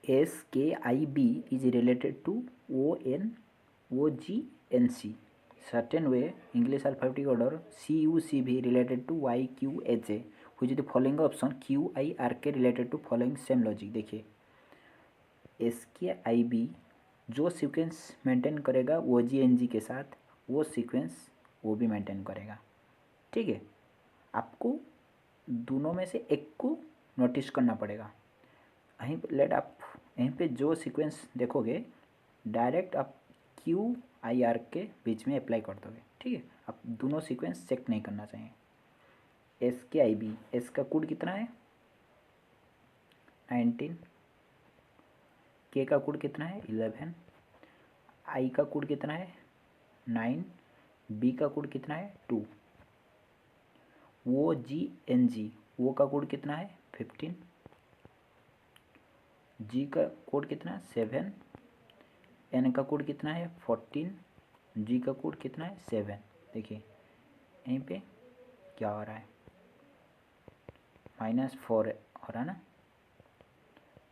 SKIB is related to ONOGNC. Certain way English alphabetic order CUCV related to YQHA. which is the following option QIRK related to following same logic. देखिए SKIB जो sequence maintain करेगा OGNG के साथ वो sequence वो भी maintain करेगा. ठीक है, आपको दोनों में से एक को नोटिस करना पड़ेगा. आप यहीं पे जो सीक्वेंस देखोगे डायरेक्ट आप QIR के बीच में अप्लाई कर दोगे. ठीक है, आप दोनों सीक्वेंस चेक नहीं करना चाहिए. SKIB, एस का कोड कितना है 19, के का कोड कितना है 11, आई का कोड कितना है 9, बी का कोड कितना है 2, OGNG वो का कोड कितना है 15, जी का कोड कितना है 7, एन का कोड कितना है 14, जी का कोड कितना है 7. देखिए यहीं पे क्या हो रहा है -4 हो रहा है ना,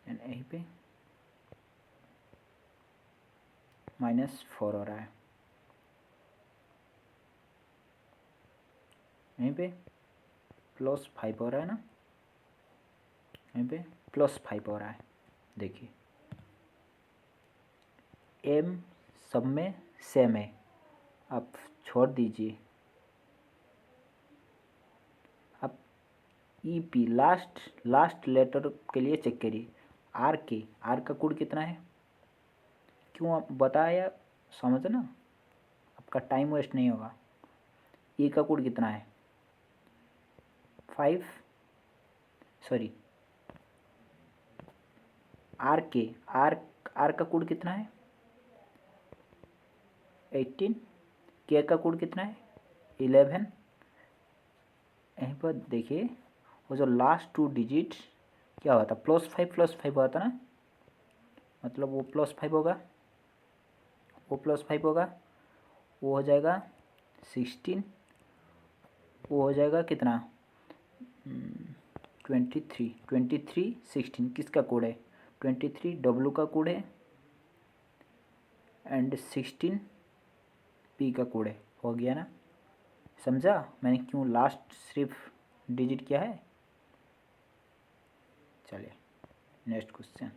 एंड यहीं पे -4 हो रहा है, यहीं पे +5 हो रहा है ना, यहीं पे +5 हो रहा है. देखिए एम सब में सेम है, आप छोड़ दीजिए. आप EP लास्ट लेटर के लिए चेक करिए. आर का कोड कितना है, क्यों आप बताया समझ ना, आपका टाइम वेस्ट नहीं होगा. ई का कोड कितना है 5, सॉरी आर का कोड कितना है 18, के का कोड कितना है 11. यहीं पर देखिए वो जो लास्ट 2 डिजिट क्या होता +5 होता ना, मतलब वो +5 होगा, वो +5 होगा, वो हो जाएगा 16, वो हो जाएगा कितना 23 16. किसका कोड है 23 W का कोड है एंड 16 P का कोड है. हो गया ना, समझा मैंने क्यों लास्ट सिर्फ डिजिट क्या है. चलिए next question.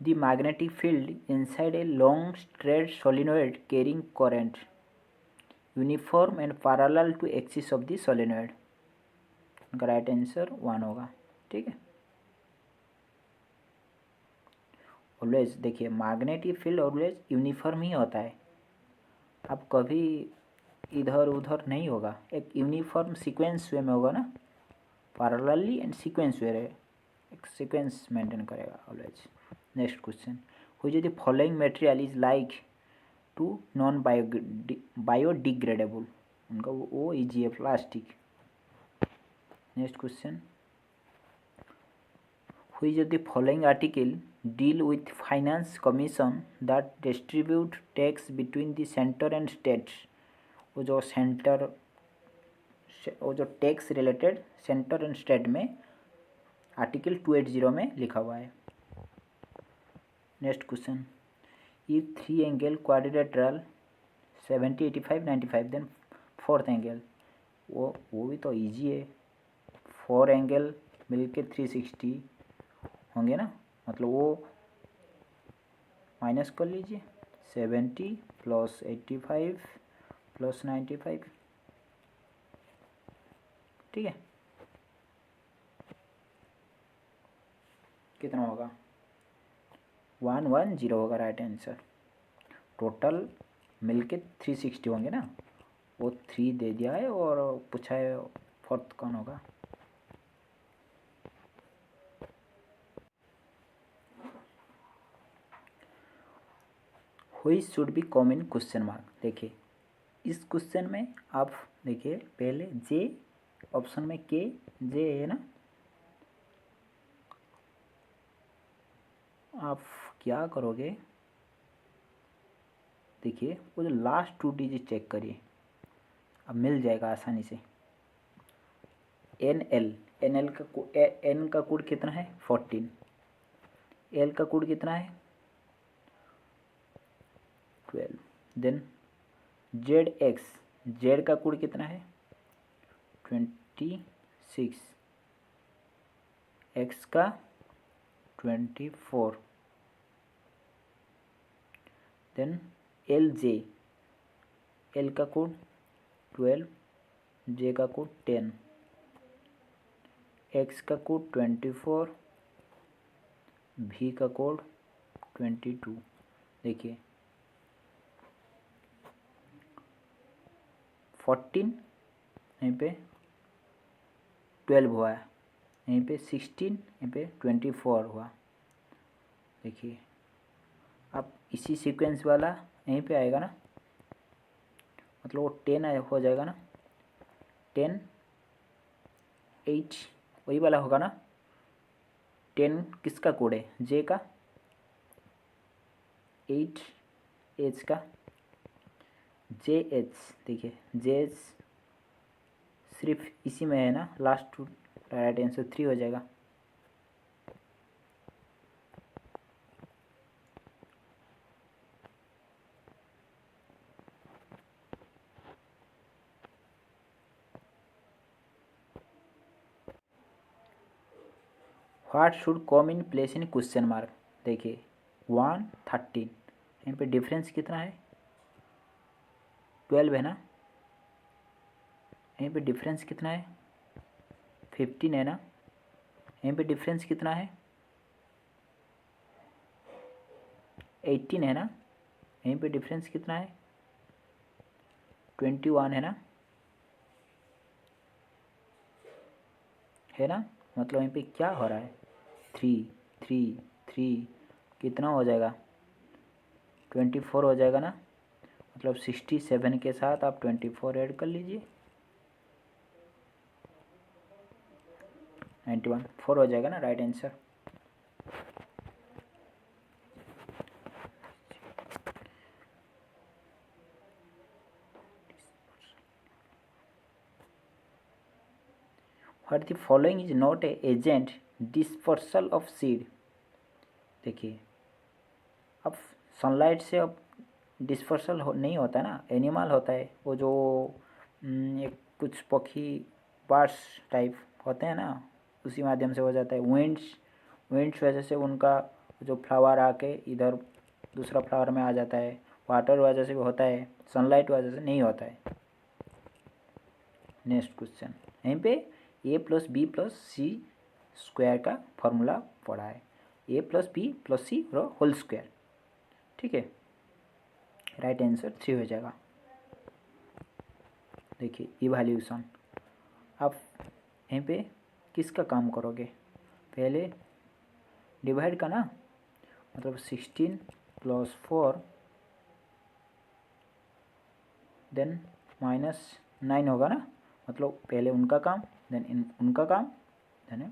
The magnetic field inside a long straight solenoid carrying current uniform and parallel to axis of the solenoid. उनका राइट आंसर 1 होगा. ठीक है, ऑलवेज देखिए मैग्नेटिक फील्ड ऑलवेज यूनिफॉर्म ही होता है. अब कभी इधर उधर नहीं होगा, एक यूनिफॉर्म सीक्वेंस वे में होगा ना, पैरेलली एंड सीक्वेंस वे रहे, एक सीक्वेंस मेंटेन करेगा always. Next question. Which of the following material is like to non biodegradable. उनका वो इजी है plastic. Next question. Which of the following article deal with finance commission that distribute tax between the centre and states. वो जो tax related centre and state में article 280 में लिखा हुआ है. Next question. If 3 angle quadrilateral 70 85 95 then 4th angle. वो भी तो इजी है, 4 एंगल मिलके 360 होंगे ना, मतलब वो माइनस कर लीजिए 70 + 85 + 95. ठीक है, कितना होगा 110 होगा राइट आंसर. टोटल मिलके 360 होंगे ना, वो 3 दे दिया है और पूछा है 4th कौन होगा. Which should be common question mark. देखिए इस क्वेश्चन में आप देखिए पहले जे ऑप्शन में के जे है ना, आप क्या करोगे देखिए वो जो लास्ट 2 डिजिट चेक करिए, अब मिल जाएगा आसानी से. एन का कोड कितना है 14, एल का कोड कितना है 12, देन जेड का कोड कितना है 26, एक्स का 24, देन एल का कोड 12, जे का कोड 10, एक्स का कोड 24, भी का कोड 22। देखिए 14 यहीं पे 12 हुआ है, यहीं पे 16, यहीं पे 24 हुआ। देखिए अब इसी सीक्वेंस वाला यहीं पे आएगा ना, मतलब वो 10 हो जाएगा ना, 10 8 वही वाला होगा ना। 10 किसका कोड है जे का, 8 एच का, जे एच। देखिए जे एच सिर्फ इसी में है ना, लास्ट राइट आंसर 3 हो जाएगा। What should come in place in question mark. देखिए 1 13, यहाँ पे डिफरेंस कितना है 12 है ना, यहाँ पे डिफरेंस कितना है 15 है ना, यहाँ पे डिफरेंस कितना है 18 है ना, यहीं पे डिफरेंस कितना है 21 है ना। मतलब यहीं पे क्या हो रहा है 3 3 3, कितना हो जाएगा 24 हो जाएगा ना। मतलब 67 के साथ आप 24 ऐड कर लीजिए, 91 4 हो जाएगा ना right answer. What the following is not a agent dispersal of seed. देखिए अब सनलाइट से अब डिस्पर्सल नहीं होता है ना, एनिमल होता है वो जो एक कुछ पक्षी बर्ड्स टाइप होते हैं ना, उसी माध्यम से हो जाता है। विंड्स वजह से उनका जो फ्लावर आके इधर दूसरा फ्लावर में आ जाता है, वाटर वजह से भी होता है, सनलाइट वजह से नहीं होता है। नेक्स्ट क्वेश्चन, यहीं पे ए प्लस बी प्लस सी स्क्वायर का फॉर्मूला पढ़ा है, ए प्लस बी प्लस सी और होल स्क्वायर। ठीक है, राइट आंसर 3 हो जाएगा। देखिए इवैल्यूएशन, आप यहीं पे किसका काम करोगे, पहले डिवाइड का ना, मतलब 16 + 4 देन -9 होगा ना। मतलब पहले उनका काम देन उनका काम देन,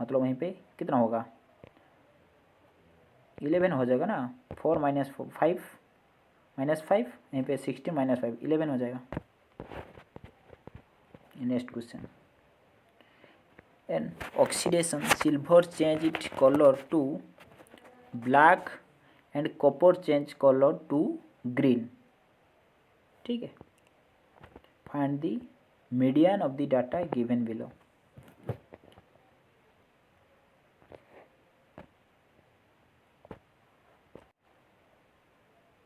मतलब वहीं पे कितना होगा 11 हो जाएगा ना। 4 - 5 -5, यहीं पे 16 - 5 11 हो जाएगा। Next question, an oxidation silver change it colour to black and copper change colour to green. ठीक है, find the median of the data given below.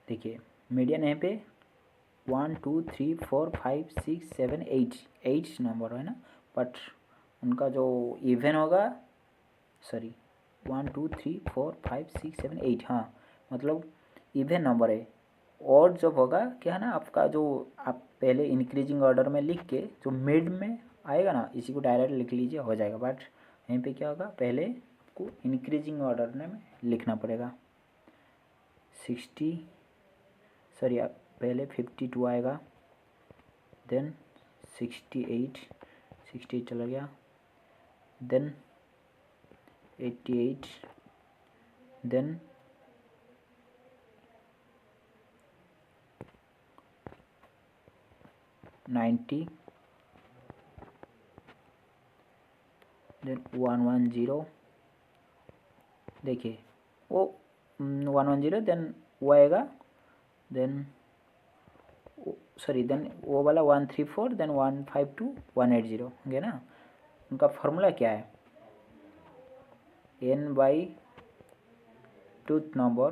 देखिए मीडियन यहाँ पे 1 2 3 4 5 6 7 8 नंबर है ना, बट उनका जो इवन होगा, सॉरी 1 2 3 4 5 6 7 8, हाँ मतलब इवन नंबर है। और जब होगा क्या है ना, आपका जो आप पहले इंक्रीजिंग ऑर्डर में लिख के जो मिड में आएगा ना, इसी को डायरेक्ट लिख लीजिए हो जाएगा। बट यहीं पे क्या होगा, पहले आपको इंक्रीजिंग ऑर्डर में लिखना पड़ेगा। 60, सॉरी पहले 52 आएगा, देन 68 चला गया, देन 88, देन 90, देन 110, देखिए वो 110, देन वो आएगा, देन सॉरी देन वो वाला 134, देन 152 180 होंगे ना। उनका फॉर्मूला क्या है, n by tooth number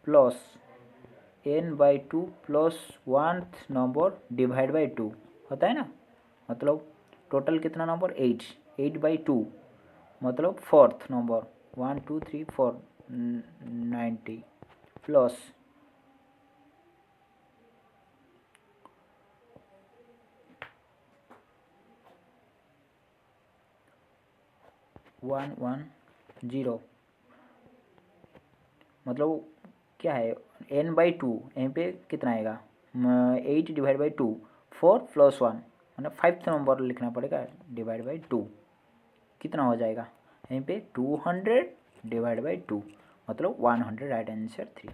plus n by 2 plus 1th number divide by 2 होता है ना। मतलब टोटल कितना नंबर 8, 8 बाई 2 मतलब 4th नंबर 1 2 3 4 90 प्लस 110, मतलब क्या है n बाई 2, यहाँ पे कितना आएगा 8 डिवाइड बाई 2, 4 प्लस 1 मतलब 5th नंबर लिखना पड़ेगा डिवाइड बाई 2, कितना हो जाएगा यहाँ पे 200 डिवाइड बाई 2 मतलब 100, राइट आंसर 3।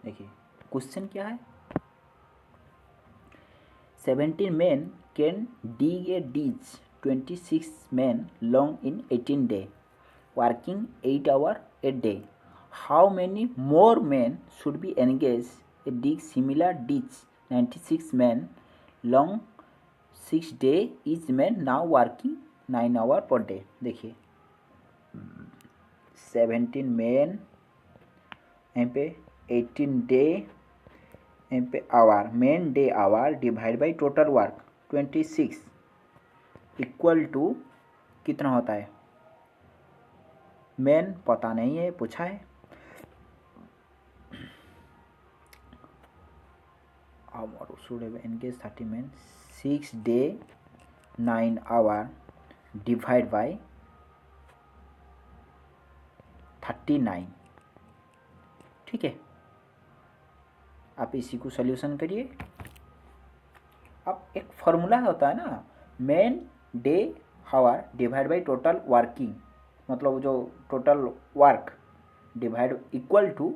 देखिए क्वेश्चन क्या है, 17 men can dig a ditch 26 men long in 18 days, working 8 hours a day. How many more men should be engaged a dig similar ditch 96 men long 6 days, each man now working 9 hours per day। देखिए 17 men, यहाँ पे 18 day, यहाँ पे hour, men day hour divide by total work 26 equal to कितना होता है, main पता नहीं है, पूछा है। और should engage 30 men, 6 day 9 hour divide by 39, ठीक है। आप इसी को सॉल्यूशन करिए। अब एक फॉर्मूला होता है ना, men day hour divide by total working, मतलब जो total work divide equal to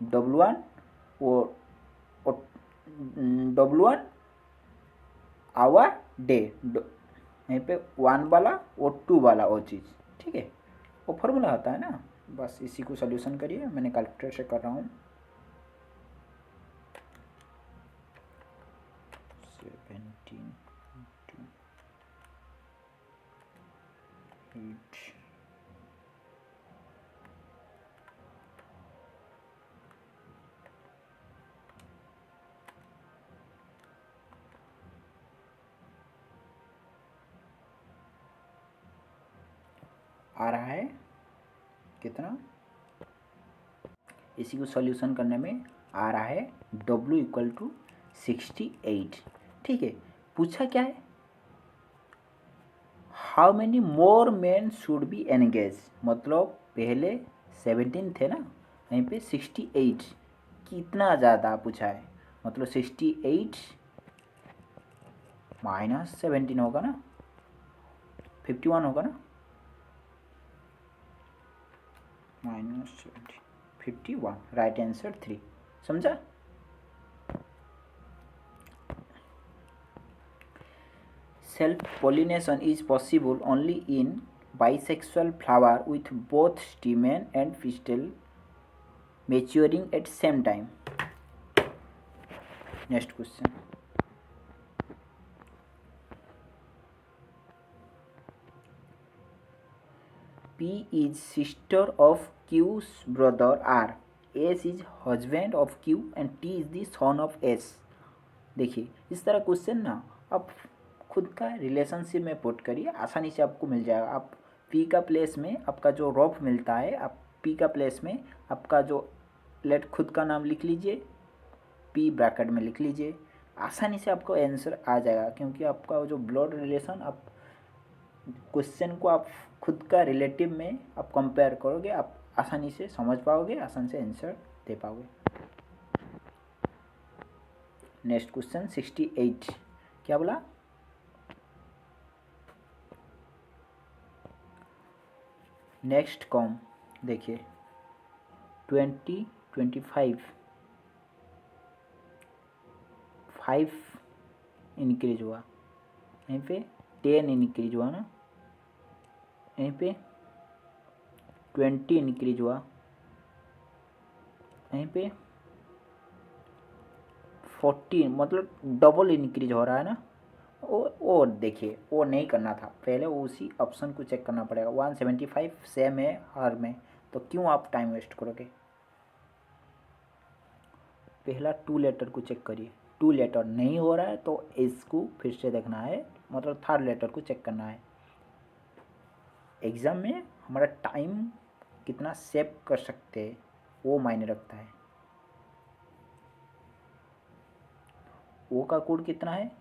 W1 वो W1 आवर डे, यहाँ पे 1 वाला और 2 वाला वो चीज़, ठीक है, वो फॉर्मूला होता है ना। बस इसी को सॉल्यूशन करिए, मैंने कैलकुलेटर से कर रहा हूँ। 17 8 आ रहा है कितना, इसी को सॉल्यूशन करने में आ रहा है W इक्वल टू 68, ठीक है। पूछा क्या है, how many more man should be engage, मतलब पहले 17 थे ना, यहीं पे 68, कितना ज़्यादा पूछा है, मतलब 68 माइनस 17 होगा ना, 51 होगा ना, माइनस 51, राइट आंसर 3। समझा। Self pollination is possible only in bisexual flower with both stamen and pistil maturing at same time। Next question, P is sister of Q's brother R, S is husband of Q and T is the son of S। देखिए इस तरह question ना आप खुद का relationship में put करिए, आसानी से आपको मिल जाएगा। आप P का प्लेस में आपका जो रॉफ मिलता है, आप P का प्लेस में आपका जो लेट खुद का नाम लिख लीजिए, P ब्रैकेट में लिख लीजिए, आसानी से आपको आंसर आ जाएगा। क्योंकि आपका जो ब्लड रिलेशन, आप क्वेश्चन को आप खुद का रिलेटिव में आप कंपेयर करोगे, आप आसानी से समझ पाओगे, आसानी से आंसर दे पाओगे। नेक्स्ट क्वेश्चन 68, क्या बोला, नेक्स्ट कॉम देखिए 20 25 5 इंक्रीज हुआ, यहीं पे 10 इंक्रीज हुआ ना, यहीं पे 20 इंक्रीज हुआ, यहीं पे 40, मतलब डबल इंक्रीज हो रहा है ना। वो देखिए वो नहीं करना था, पहले उसी ऑप्शन को चेक करना पड़ेगा। 175 सेम है हर में, तो क्यों आप टाइम वेस्ट करोगे। पहला 2 लेटर को चेक करिए, 2 लेटर नहीं हो रहा है तो इसको फिर से देखना है, मतलब 3rd लेटर को चेक करना है। एग्ज़ाम में हमारा टाइम कितना सेव कर सकते हैं वो मायने रखता है। ओ का कोड कितना है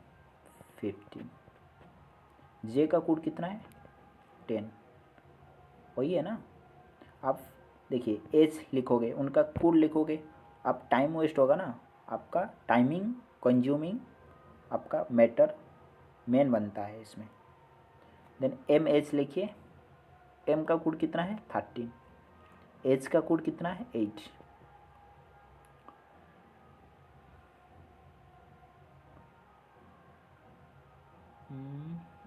15, जे का कोड कितना है 10, वही है ना। आप देखिए एच लिखोगे, उनका कोड लिखोगे, आप टाइम वेस्ट होगा ना, आपका टाइमिंग कंज्यूमिंग आपका मैटर मेन बनता है इसमें। देन एम एच लिखिए, एम का कोड कितना है 13, एच का कोड कितना है 8।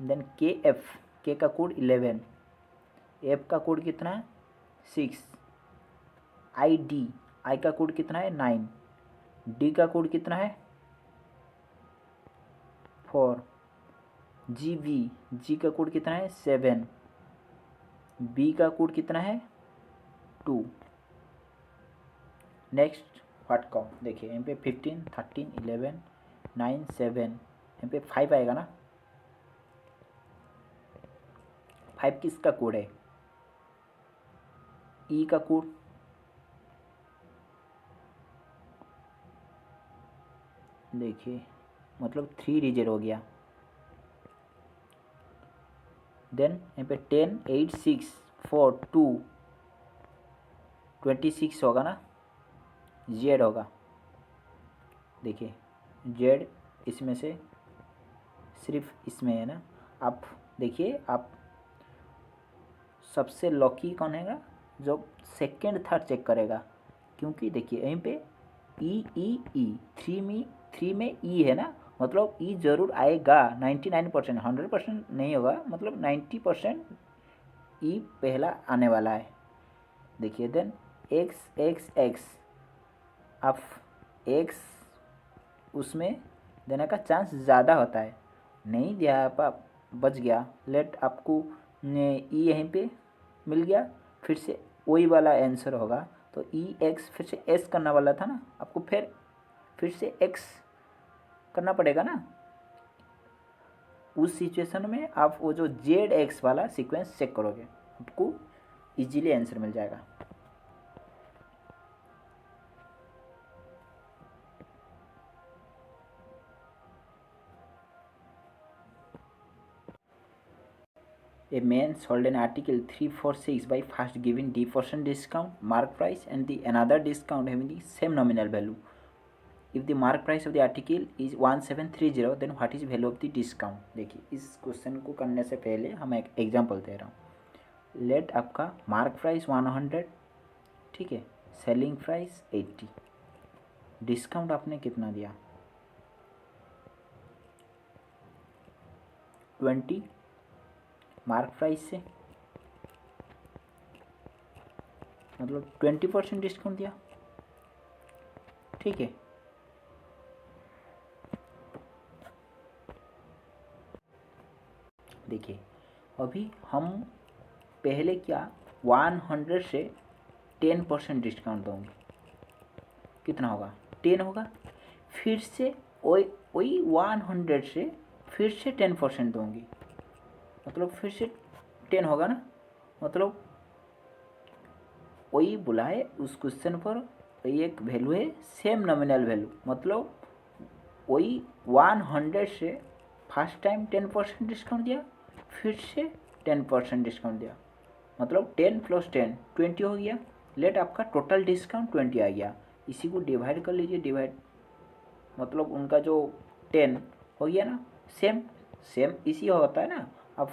देन के एफ, के का कोड 11, एफ का कोड कितना है 6, आई डी, आई का कोड कितना है 9, डी का कोड कितना है 4, जी वी, जी का कोड कितना है 7, बी का कोड कितना है 2। नेक्स्ट व्हाट कॉम देखिए, यहाँ पे 15 13 11 9 7, यहाँ पे 5 आएगा ना। 5 किसका कोड है, ई का कोड, देखिए मतलब 3 डिजिट हो गया। देन यहाँ पे 10 8 6 4 2 26 होगा ना, जेड होगा। देखिए जेड इसमें से सिर्फ इसमें है ना। आप देखिए, आप सबसे लकी कौन हैगा जो सेकेंड 3rd चेक करेगा, क्योंकि देखिए यहीं पे ई ई ई 3 में ई है ना, मतलब ई जरूर आएगा 99%, 100% नहीं होगा, मतलब 90% ई पहला आने वाला है। देखिए देन एक्स एक्स एक्स, आप एक्स उसमें देने का चांस ज़्यादा होता है, नहीं दिया आप बच गया। लेट आपको ई यहीं पे मिल गया, फिर से वही वाला आंसर होगा, तो ई एक्स फिर से एस करना वाला था ना, आपको फिर से एक्स करना पड़ेगा ना। उस सिचुएशन में आप वो जो जेड एक्स वाला सीक्वेंस चेक करोगे, आपको इजीली आंसर मिल जाएगा। A man sold an article 346 by first giving D% discount, mark price, and the another discount having the same nominal value. If the mark price of the article is 1730, then what is value of the discount? देखिए इस question को करने से पहले हम एक example दे रहा हूँ। लेट आपका मार्क प्राइस 100, ठीक है, सेलिंग प्राइस 80, डिस्काउंट आपने कितना दिया 20 मार्क प्राइस से, मतलब 20% डिस्काउंट दिया, ठीक है। देखिए अभी हम पहले क्या 100 से 10% डिस्काउंट दूँगी, कितना होगा 10 होगा, फिर से वही 100 से फिर से 10% दूँगी, मतलब फिर से 10 होगा ना, मतलब वही बोला है उस क्वेश्चन पर, वही एक वैल्यू है सेम नॉमिनल वैल्यू, मतलब वही 100 से फर्स्ट टाइम 10% डिस्काउंट दिया, फिर से 10% डिस्काउंट दिया, मतलब 10 + 10 20 हो गया। लेट आपका टोटल डिस्काउंट 20 आ गया, इसी को डिवाइड कर लीजिए, डिवाइड मतलब उनका जो 10 हो गया ना, सेम सेम इसी होता है ना। अब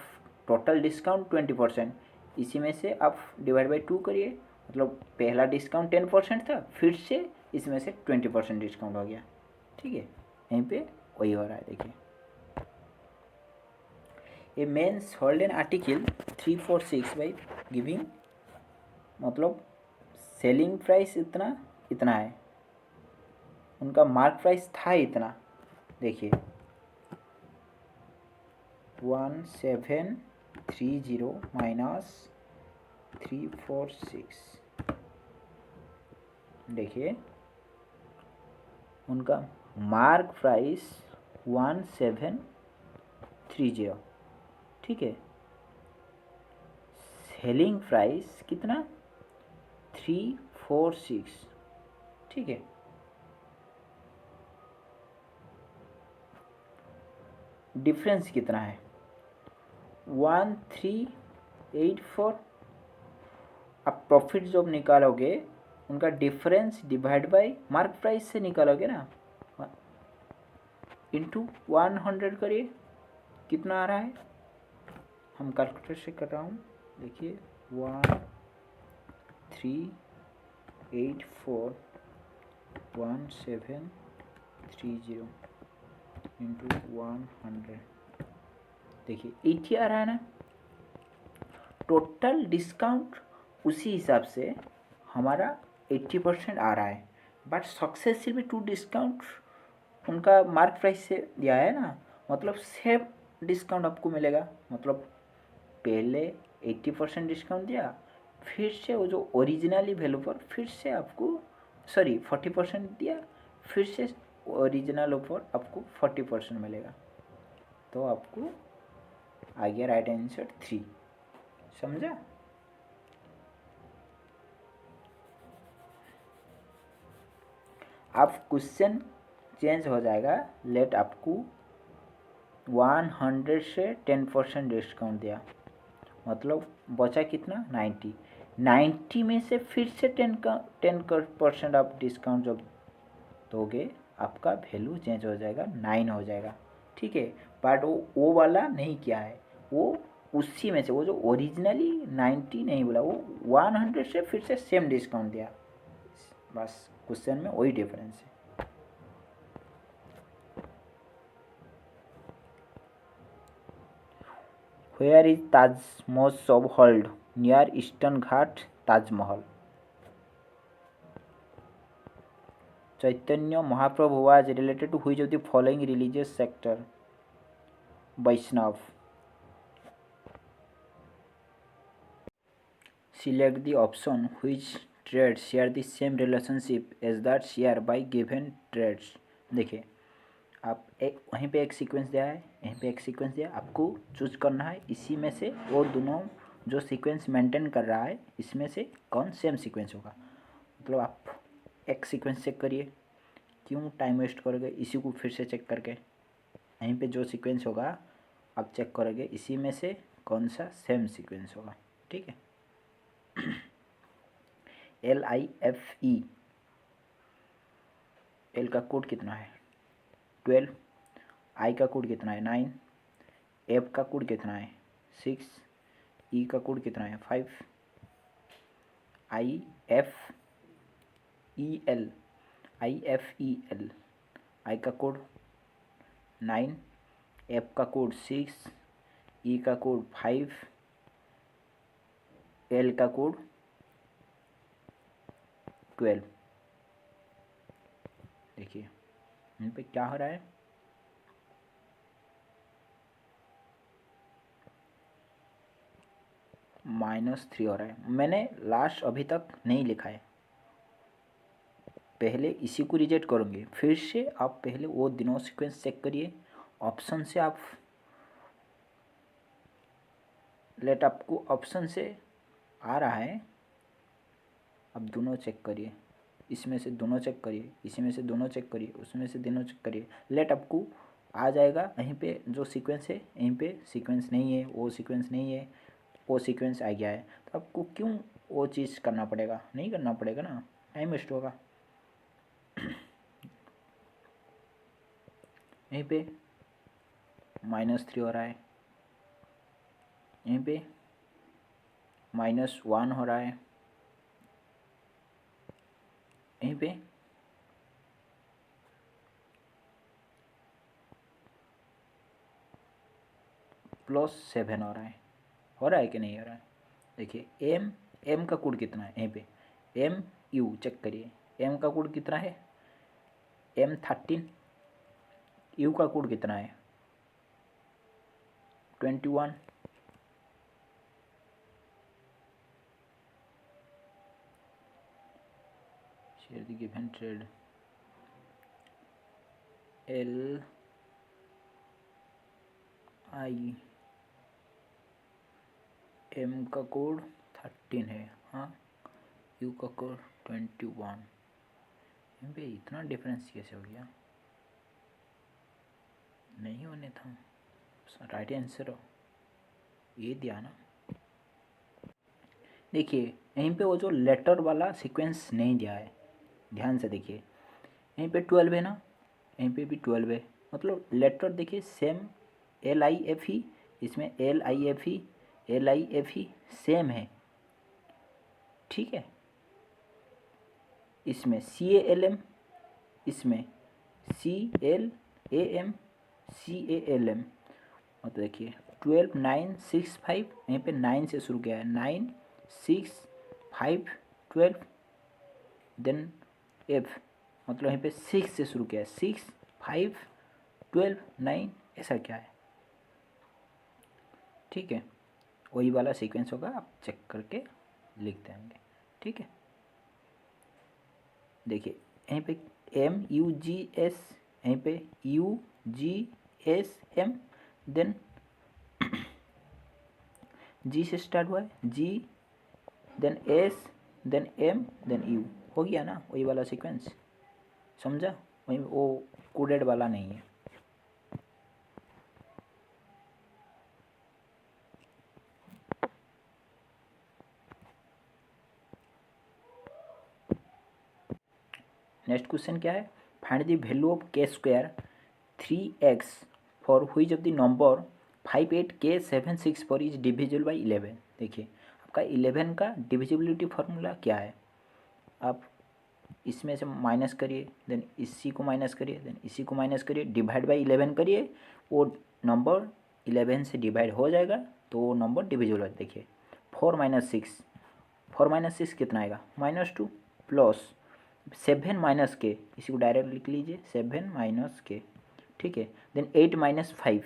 टोटल डिस्काउंट 20%, इसी में से आप डिवाइड बाई 2 करिए, मतलब पहला डिस्काउंट 10% था, फिर से इसमें से 20% डिस्काउंट हो गया, ठीक है। यहीं पे वही हो रहा है। देखिए a man sold an article 346 by giving, मतलब सेलिंग प्राइस इतना इतना है, उनका मार्क प्राइस था इतना। देखिए 1730 माइनस 346, देखिए उनका मार्क प्राइस 1730, ठीक है। सेलिंग प्राइस कितना 346, ठीक है। डिफरेंस कितना है 1384। आप प्रॉफिट जब निकालोगे उनका difference divide by mark price से निकालोगे ना, इंटू 100 करिए, कितना आ रहा है, हम कैलकुलेटर से कर रहा हूँ। देखिए 13841730 इंटू 100, देखिए 80 आ रहा है ना। टोटल डिस्काउंट उसी हिसाब से हमारा 80% आ रहा है, बट सक्सेसिव भी 2 डिस्काउंट उनका मार्क प्राइस से दिया है ना, मतलब सेम डिस्काउंट आपको मिलेगा। मतलब पहले 80% डिस्काउंट दिया, फिर से वो जो ओरिजिनली वैल्यू पर फिर से आपको 40% दिया, फिर से ओरिजिनल ऊपर आपको 40% मिलेगा। तो आपको आ गया राइट आंसर 3। समझा? अब क्वेश्चन चेंज हो जाएगा। लेट आपको 100 से 10% डिस्काउंट दिया, मतलब बचा कितना 90 में से फिर से 10% आप डिस्काउंट जब दोगे आपका वैल्यू चेंज हो जाएगा, 9 हो जाएगा, ठीक है। बट वो वाला नहीं किया है, वो उसी में से वो जो ओरिजिनली 90 नहीं बोला, वो 100 से फिर से सेम डिस्काउंट दिया। बस क्वेश्चन में वही डिफरेंस है। Where is Taj Mahotsav held? Near Eastern Ghat, Taj Mahal. Chaitanya Mahaprabhu was related to which of the following religious sector? Vaishnav. Select the option which traits share the same relationship as that share by given traits. देखिए आप एक वहीं पे एक sequence दिया है, यहीं पे एक सीक्वेंस दिया, आपको चूज करना है इसी में से, और दोनों जो सीक्वेंस मेंटेन कर रहा है इसमें से कौन सेम सीक्वेंस होगा। मतलब आप एक सीक्वेंस चेक करिए, क्यों टाइम वेस्ट करोगे इसी को फिर से चेक करके। यहीं पे जो सीक्वेंस होगा आप चेक करोगे इसी में से कौन सा सेम सीक्वेंस होगा, ठीक है। LIFE, एल का कोड कितना है 12, आई का कोड कितना है 9, एफ का कोड कितना है 6, ई का कोड कितना है 5, IFEL आई का कोड 9, एफ का कोड 6, ई का कोड 5, एल का कोड 12। देखिए यहाँ पे क्या हो रहा है, -3 हो रहा है। मैंने लास्ट अभी तक नहीं लिखा है, पहले इसी को रिजेक्ट करूँगी, फिर से आप पहले वो दोनों सीक्वेंस चेक करिए। ऑप्शन से आप लेट आपको ऑप्शन से आ रहा है, अब दोनों चेक करिए, इसमें से दोनों चेक करिए, इसी में से दोनों चेक करिए, उसमें से दोनों चेक करिए। लेट आपको आ जाएगा यहीं पे जो सीक्वेंस है, यहीं पे सीक्वेंस नहीं है, वो सीक्वेंस नहीं है, वो सीक्वेंस आ गया है। तो आपको क्यों वो चीज़ करना पड़ेगा, नहीं करना पड़ेगा ना, टाइम वेस्ट होगा। यहीं पे -3 हो रहा है, यहीं पे -1 हो रहा है, यहीं पे +7 हो रहा है कि नहीं हो रहा है? देखिए एम का कोड कितना है, यहीं पे एम यू चेक करिए, एम का कोड कितना है M13, यू का कोड कितना है 21, share the given trade LI, M का कोड 13 है, हाँ, यू का कोड 21। यहाँ पे इतना डिफरेंस कैसे हो गया? नहीं होने था, राइट आंसर हो ये दिया ना। देखिए यहीं पे वो जो लेटर वाला सीक्वेंस नहीं दिया है, ध्यान से देखिए, यहीं पे 12 है ना, यहीं पे भी 12 है, मतलब लेटर देखिए सेम LIFE, इसमें LIFE सेम है, ठीक है। इसमें CALM, इसमें CLAM, CALM, मतलब देखिए 12 9 6 5, यहीं पे 9 से शुरू किया है, 9 6 5 12, देन F, मतलब यहीं पे 6 से शुरू किया है, 6 5 12 9, ऐसा क्या है, ठीक है। वही वाला सीक्वेंस होगा, आप चेक करके लिख देंगे, ठीक है। देखिए यहीं पे MUGS, यहीं पे UGSM, देन G से स्टार्ट हुआ है, G, then S, then M, then U, हो गया ना वही वाला सीक्वेंस, समझा? वही वो कोडेड वाला नहीं है। नेक्स्ट क्वेश्चन क्या है, find the value of k square 3x for which of the number 58K76 is divisible by 11। देखिए आपका 11 का डिविजिबिलिटी फार्मूला क्या है, आप इसमें से माइनस करिए, देन इसी को माइनस करिए, देन इसी को माइनस करिए, डिवाइड बाई 11 करिए, वो नंबर 11 से डिवाइड हो जाएगा तो वो नंबर डिविजिबल है। देखिए 4 - 6 कितना आएगा -2, प्लस 7 - k, इसी को डायरेक्ट लिख लीजिए 7 - k, ठीक है। देन 8 - 5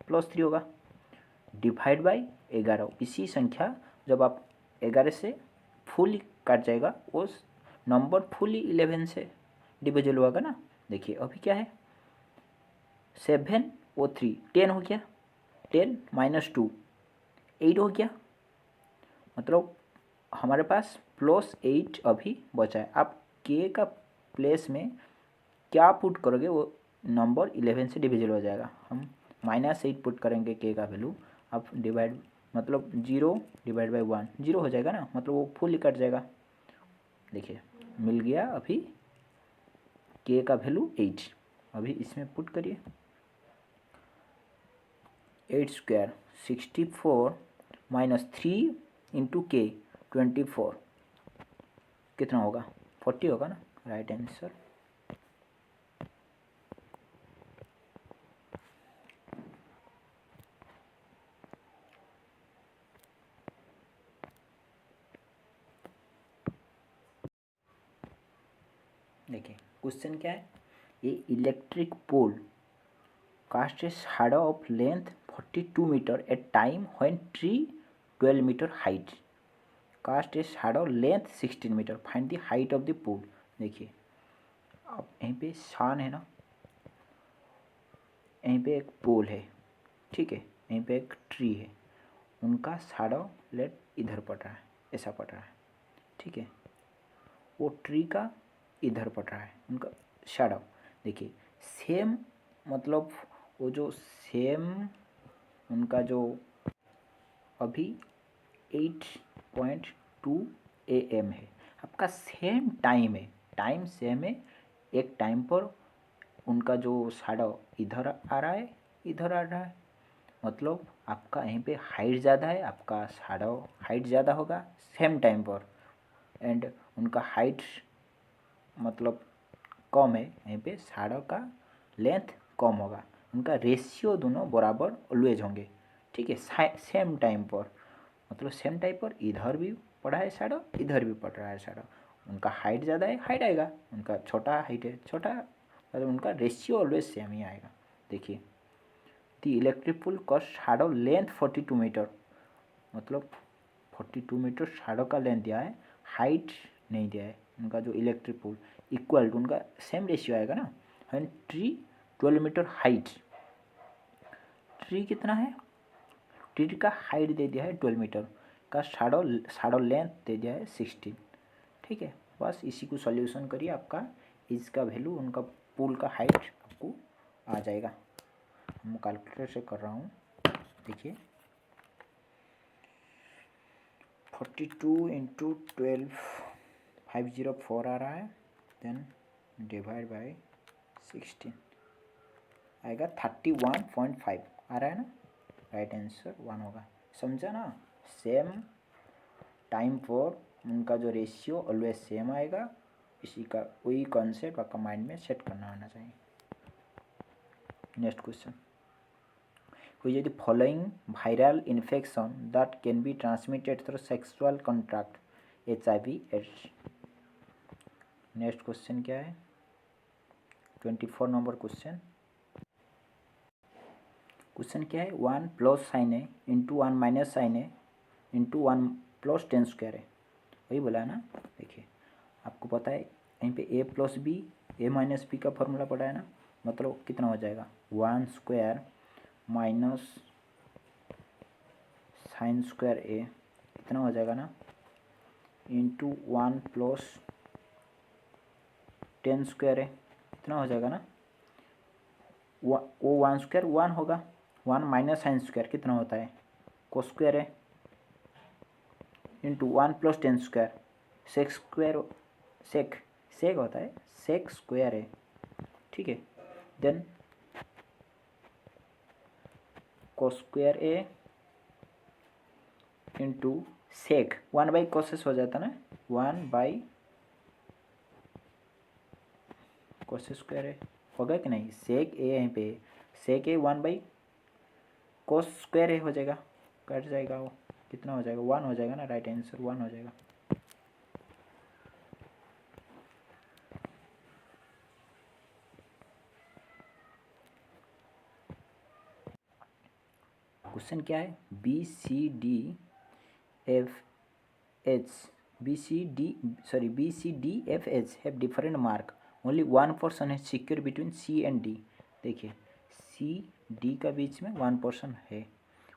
+3 होगा, डिवाइड बाई 11, इसी संख्या जब आप 11 से फुल काट जाएगा उस नंबर फुली 11 से डिविजिबल होगा ना। देखिए अभी क्या है 7 और 3 10 हो गया, 10 - 2 8 हो गया, मतलब हमारे पास +8 अभी बचा है। आप के का प्लेस में क्या पुट करोगे वो नंबर 11 से डिविजिबल हो जाएगा। हम -8 पुट करेंगे के का वैल्यू, आप डिवाइड मतलब 0 डिवाइड बाई 1 0 हो जाएगा ना, मतलब वो फुल कट जाएगा। देखिए मिल गया अभी के का वैल्यू 8, अभी इसमें पुट करिए 8 स्क्वायर 64 -3 इंटू के 24 कितना होगा 40 होगा ना, राइट आंसर। देखिए क्वेश्चन क्या है, ये electric pole cast a shadow of length 42 meter at time when tree 12 meter height, cast a shadow length 16 meter, find the height of the pole। देखिए अब यहीं पे सान है ना, यहीं पे एक पोल है, ठीक है, यहीं पे एक ट्री है, उनका shadow लेट इधर पड़ रहा है, ऐसा पड़ रहा है, ठीक है, वो ट्री का इधर पड़ रहा है उनका shadow। देखिए सेम मतलब वो जो सेम उनका जो अभी 8.2 AM है, आपका सेम टाइम है, टाइम सेम है, एक टाइम पर उनका जो शैडो इधर आ रहा है इधर आ रहा है, मतलब आपका यहीं पे हाइट ज़्यादा है, आपका शैडो हाइट ज़्यादा होगा सेम टाइम पर, एंड उनका हाइट मतलब कम है, यहीं पे शैडो का लेंथ कम होगा, उनका रेशियो दोनों बराबर ऑलवेज होंगे, ठीक है, सेम टाइम पर, मतलब सेम टाइम पर इधर भी पड़ा है शैडो, इधर भी पड़ रहा है शैडो। उनका हाइट ज़्यादा है, हाइट आएगा, उनका छोटा हाइट है, छोटा, मतलब उनका रेशियो ऑलवेज सेम ही आएगा। देखिए द इलेक्ट्रिक पुल का शैडो लेंथ 42 मीटर, मतलब 42 मीटर शैडो का लेंथ दिया है, हाइट नहीं दिया है। उनका जो इलेक्ट्रिक पुल इक्वल टू उनका सेम रेशियो आएगा ना। And tree 12 metre height, tree कितना है, ट्री का हाइट दे दिया है 12 मीटर का, शैडो लेंथ दे दिया है 16। ठीक है, बस इसी को सॉल्यूशन करिए, आपका इसका वैल्यू, उनका पुल का हाइट आपको आ जाएगा। मैं कैलकुलेटर से कर रहा हूँ, देखिए 42 इंटू 12 504 आ रहा है, देन डिवाइड बाय 16 आएगा 31.5 आ रहा है ना, राइट आंसर 1 होगा। समझा ना, सेम टाइम पर उनका जो रेशियो ऑलवेज सेम आएगा, इसी का वही कॉन्सेप्ट आपका माइंड में सेट करना होना चाहिए। Next question, which is the following viral infection that can be transmitted through sexual contact, HIV AIDS। Next question क्या है, 24 नंबर क्वेश्चन। क्वेश्चन क्या है, 1 प्लस साइन है इंटू 1 माइनस साइन है इंटू 1 प्लस 10 स्क्वायर है, वही बोला है ना। देखिए आपको पता है यहीं पे a plus B, a minus B का फॉर्मूला पड़ा है ना, मतलब कितना हो जाएगा 1 square minus sine square A, इतना हो जाएगा ना, इंटू 1 प्लस 10 स्क्वायर है, इतना हो जाएगा ना। वो 1 स्क्वायर 1 होगा, 1 माइनस साइन स्क्वायर कितना होता है कोस स्क्वायर है, into 1 plus 10 square, sec square, sec होता है, सेक स्क्वायर है। ठीक है, then cos square A into sec 1 by कोसेस हो जाता ना, 1 बाई कोसेस स्क्वायर है, होगा कि नहीं, सेक ए यहीं पे, सेक ए 1 बाई कोस स्क्वायर ए हो जाएगा, कट जाएगा, वो कितना हो जाएगा 1 हो जाएगा ना, राइट आंसर 1 हो जाएगा। क्वेश्चन क्या है, B C D F H have different mark, only 1 person है secure between C and D. देखिए सी डी का बीच में 1 पर्सन है,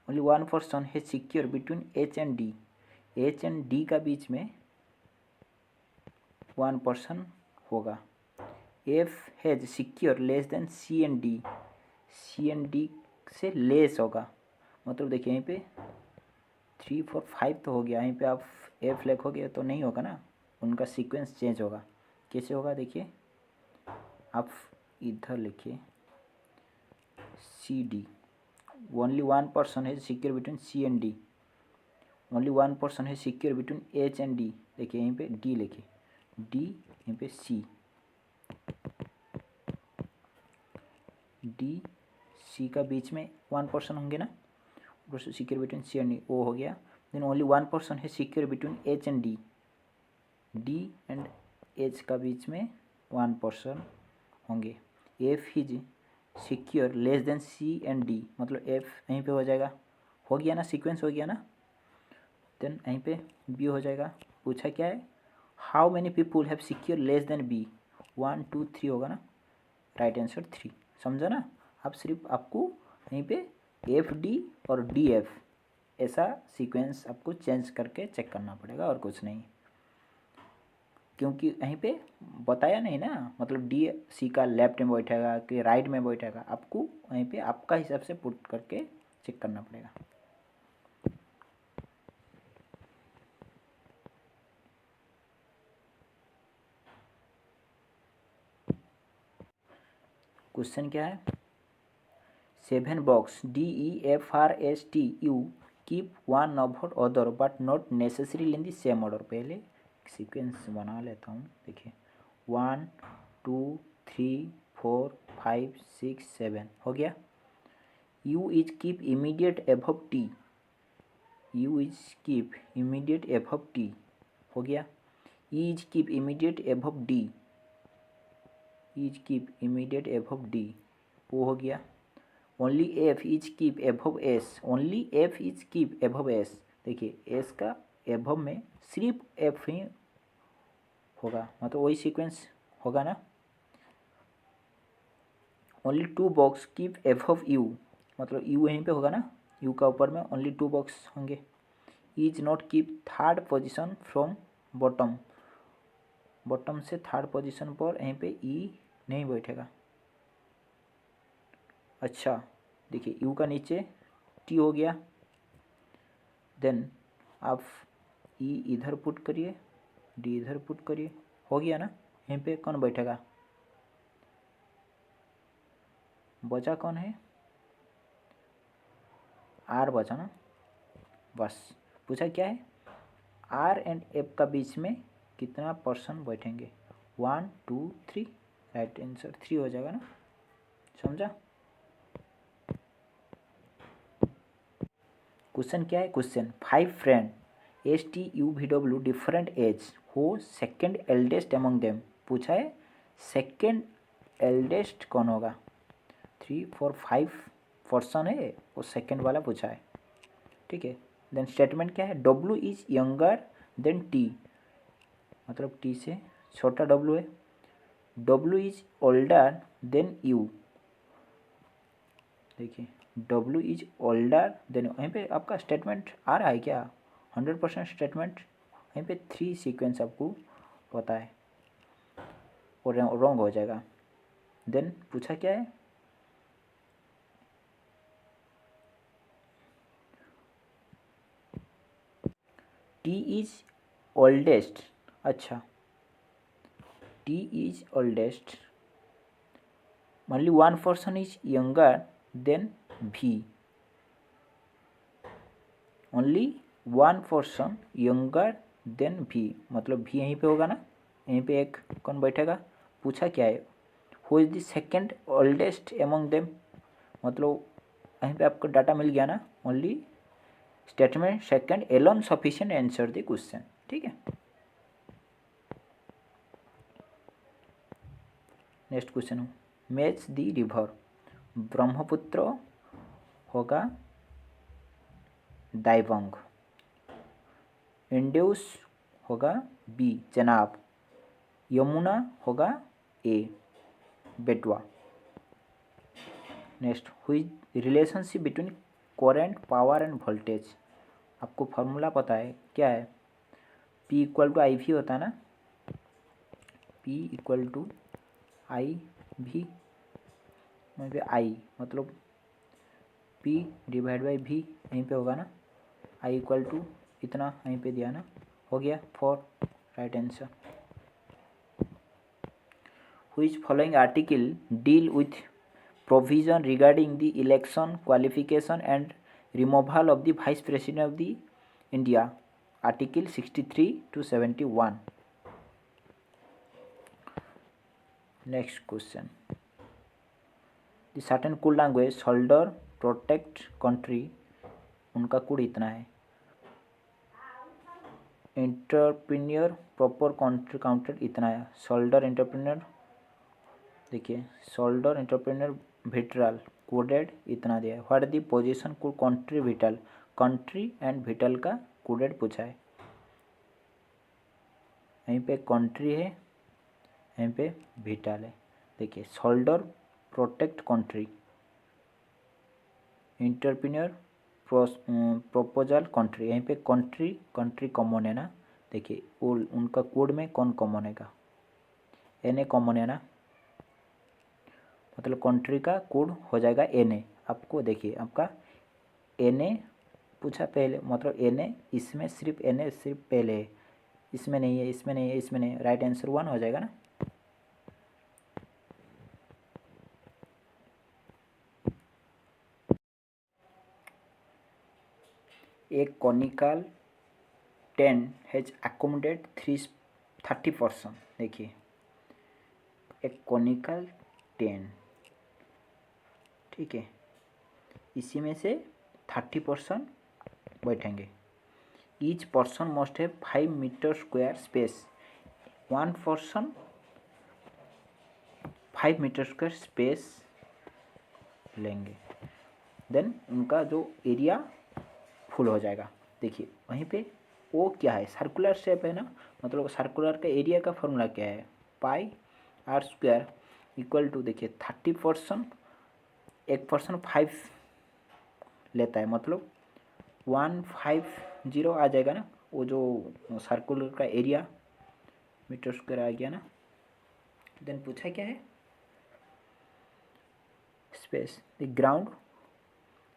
ओनली 1 पर्सन है secure between H and D, H and D का बीच में 1 पर्सन होगा। F has secure less than C and D, C and D से लेस होगा, मतलब देखिए यहीं पे 3 4 5 तो हो गया, यहीं पे आप एफ लिखोगे तो नहीं होगा ना, उनका सीक्वेंस चेंज होगा। कैसे होगा देखिए, आप इधर लिखिए सी डी, ओनली 1 पर्सन है secure between C and D, only 1 person है secure between H and D. देखिए यहीं पे डी लिखिए, डी यहीं पे सी, डी सी का बीच में 1 पर्सन होंगे ना, secure between C and D, ओ हो गया। देन ओनली 1 पर्सन है secure between H and D, D and H का बीच में 1 पर्सन होंगे। F is secure less than C and D, मतलब एफ यहीं पे हो जाएगा, हो गया ना, सीक्वेंस हो गया ना। देन यहीं पे बी हो जाएगा, पूछा क्या है, how many people have secure less than B, 1 2 3 होगा ना, राइट आंसर 3। समझा ना, आप सिर्फ आपको यहीं पे एफ डी और डी एफ ऐसा सीक्वेंस आपको चेंज करके चेक करना पड़ेगा, और कुछ नहीं, क्योंकि यहीं पे बताया नहीं ना, मतलब डी सी का लेफ्ट में बैठेगा कि राइट में बैठेगा, आपको वहीं पे आपका हिसाब से पुट करके चेक करना पड़ेगा। क्वेश्चन क्या है, 7 box DEFRSTU keep one about other but not necessary in the same order. पहले सीक्वेंस बना लेता हूँ, देखिए 1 2 3 4 5 6 7 हो गया। U is keep immediate above T, U is keep immediate above T हो गया. E is keep immediate above D, E is keep immediate above D वो हो गया. Only F is keep above S, only F is keep above S. देखिए S का above में सिर्फ F ही होगा, मतलब वही सीक्वेंस होगा ना. Only 2 box keep above U, मतलब U यहीं पे होगा ना, U का ऊपर में ओनली 2 बॉक्स होंगे. Is not keep third position from bottom, bottom से थर्ड पोजीशन पर यहीं पे E नहीं बैठेगा. अच्छा देखिए U का नीचे T हो गया. देन आप E इधर पुट करिए, D इधर पुट करिए, हो गया ना. यहीं पे कौन बैठेगा, बचा कौन है, R बचा ना. बस पूछा क्या है, R एंड F का बीच में कितना पर्सन बैठेंगे, 1 2 3. राइट आंसर 3 हो जाएगा ना. समझा. क्वेश्चन क्या है, question 5 friend STUVW different age हो सेकेंड एल्डेस्ट एमंग देम. पूछा है सेकेंड एल्डेस्ट कौन होगा, 3 4 5 पर्सन है, वो सेकेंड वाला पूछा है. ठीक है. देन स्टेटमेंट क्या है, W is younger than T, मतलब T से छोटा W है. W is older than U, देखिए W इज ओल्डर देन, वहीं पे आपका स्टेटमेंट आ रहा है क्या, 100% स्टेटमेंट. वहीं पे 3 सीक्वेंस आपको पता है और रॉन्ग हो जाएगा. देन पूछा क्या है, T इज ओल्डेस्ट. अच्छा T is oldest, only 1 person is younger than V, only 1 person younger than V, मतलब V यहीं पे होगा ना. यहीं पे एक कौन बैठेगा. पूछा क्या है, who is the second oldest among them, मतलब यहीं पे आपको डाटा मिल गया ना. Only statement second alone sufficient answer the question. ठीक है. Next question, match the river. Brahmaputra होगा दाइबंग, इंड्यूस होगा B चनाब, यमुना होगा A बेटवा. नेक्स्ट, हुई relationship between current power and voltage. आपको फार्मूला पता है क्या है, P इक्वल टू IV होता है ना, P इक्वल टू IV में भी I, मतलब P डिवाइड बाई V यहीं पे होगा ना. I इक्वल टू इतना यहीं पे दिया ना, हो गया 4. Right answer. Which following article deal with provision regarding the election qualification and removal of the vice president of the India, article 63 to 71. Next question, the certain cool language shoulder protect country, उनका code इतना है. Entrepreneur proper counted इतना है. Shoulder entrepreneur, देखिए shoulder entrepreneur vitriol coded इतना दिया है. What the position code country whittle, country and whittle का कोडेड पूछा है. यहीं पे कंट्री है, यहीं पे विटल है. देखिए shoulder protect country, entrepreneur proposal country, यहीं पे कंट्री कंट्री कॉमन है ना. देखिए उनका कोड में कौन कॉमन है, NA कॉमन है ना, मतलब कंट्री का कोड हो जाएगा NA. आपको देखिए आपका NA पूछा पहले, मतलब NA इसमें सिर्फ NA सिर्फ पहले है, इसमें नहीं है, इसमें नहीं है, इसमें नहीं है. राइट आंसर 1 हो जाएगा ना. एक conical tent has accommodate 30 person. देखिए एक कॉनिकल टेंट, ठीक है, इसी में से 30% बैठेंगे। Each person must have 5 metre square space. 1 person 5 metre square space लेंगे, देन उनका जो एरिया फुल हो जाएगा। देखिए वहीं पे वो क्या है, सर्कुलर शेप है ना, मतलब सर्कुलर का एरिया का फॉर्मूला क्या है, पाई आर स्क्वायर इक्वल टू, देखिए 30%, एक पर्सन 5 लेता है, मतलब 150 आ जाएगा ना, वो जो सर्कुलर का एरिया मीटर स्क्वायर आ गया ना। देन पूछा क्या है, space the ground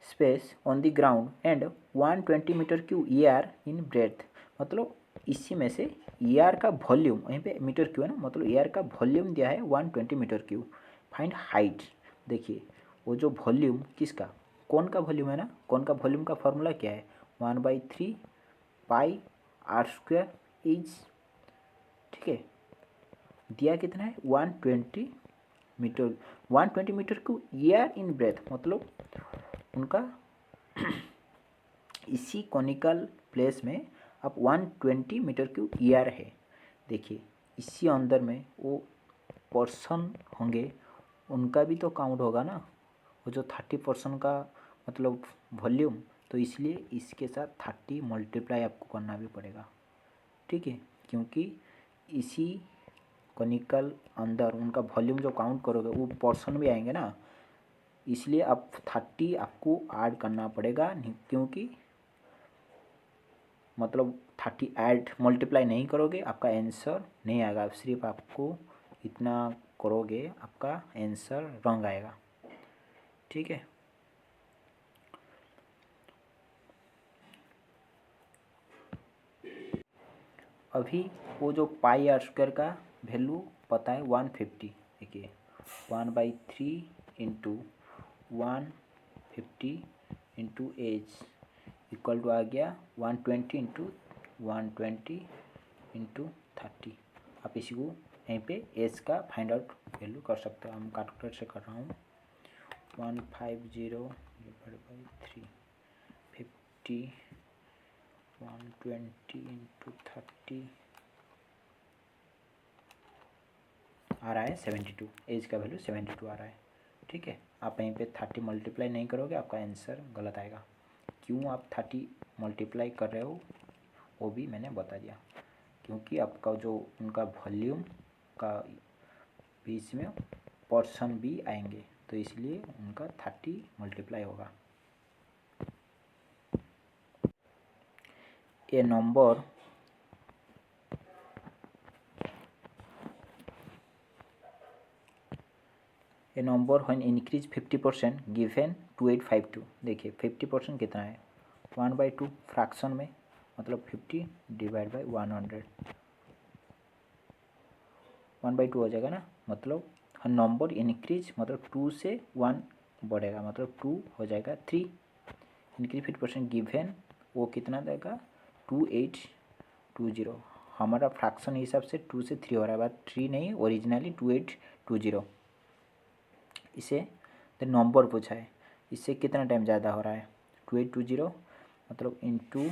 space on the ground and 120 metre क्यू ईआर इन ब्रेथ, मतलब इसी में से ईआर का वॉल्यूम, वहीं पे मीटर क्यू है ना, मतलब ईआर का वॉल्यूम दिया है 120 मीटर क्यू। फाइंड हाइट, देखिए वो जो वॉल्यूम किसका, कौन का वॉल्यूम है ना, कौन का वॉल्यूम का फॉर्मूला क्या है, 1/3 पाई आर स्क्वायर इज, ठीक है, दिया कितना है 120 मीटर, 120 मीटर क्यू ईआर इन ब्रेथ, मतलब उनका इसी कॉनिकल प्लेस में अब 120 मीटर क्यूब ईआर है। देखिए इसी अंदर में वो पर्सन होंगे, उनका भी तो काउंट होगा ना, वो जो 30% का मतलब वॉल्यूम, तो इसलिए इसके साथ 30 मल्टीप्लाई आपको करना भी पड़ेगा, ठीक है, क्योंकि इसी कॉनिकल अंदर उनका वॉल्यूम जो काउंट करोगे वो पर्सन भी आएंगे ना, इसलिए अब 30 आपको ऐड करना पड़ेगा, क्योंकि मतलब 30 ऐड मल्टीप्लाई नहीं करोगे आपका आंसर नहीं आएगा, सिर्फ आपको इतना करोगे आपका आंसर रॉन्ग आएगा, ठीक है। अभी वो जो पाई आर स्क्वायर का वैल्यू पता है 150, देखिए 1/3 into 150 into as equal to आ गया 120 इंटू 120 इंटू 30। आप इसी को यहीं पे एज का फाइंड आउट वैल्यू कर सकते हो, हम कैलकुलेटर से कर रहा हूँ। 150/3 50 120 इंटू 30 आ रहा है 72, एज का वैल्यू 72 आ रहा है, ठीक है। आप यहीं पे 30 मल्टीप्लाई नहीं करोगे आपका आंसर गलत आएगा। क्यों आप 30 मल्टीप्लाई कर रहे हो वो भी मैंने बता दिया, क्योंकि आपका जो उनका वॉल्यूम का बीच में पर्सन भी आएंगे, तो इसलिए उनका 30 मल्टीप्लाई होगा। ए नंबर व्हेन इंक्रीज 50% गिवन 2852, देखिए 50% कितना है 1/2 फ्रैक्शन में, मतलब 50 डिवाइड बाई 100 1/2 हो जाएगा ना, मतलब नंबर इंक्रीज मतलब 2 से 1 बढ़ेगा, मतलब 2 हो जाएगा 3। इंक्रीज 50% गिवन वो कितना देगा 2820, हमारा फ्रैक्शन हिसाब से 2 से 3 हो रहा है, बात 3 नहीं, ओरिजिनली 2820। इसे तो नंबर पूछा है, इससे कितना टाइम ज़्यादा हो रहा है 2820, मतलब इंटू,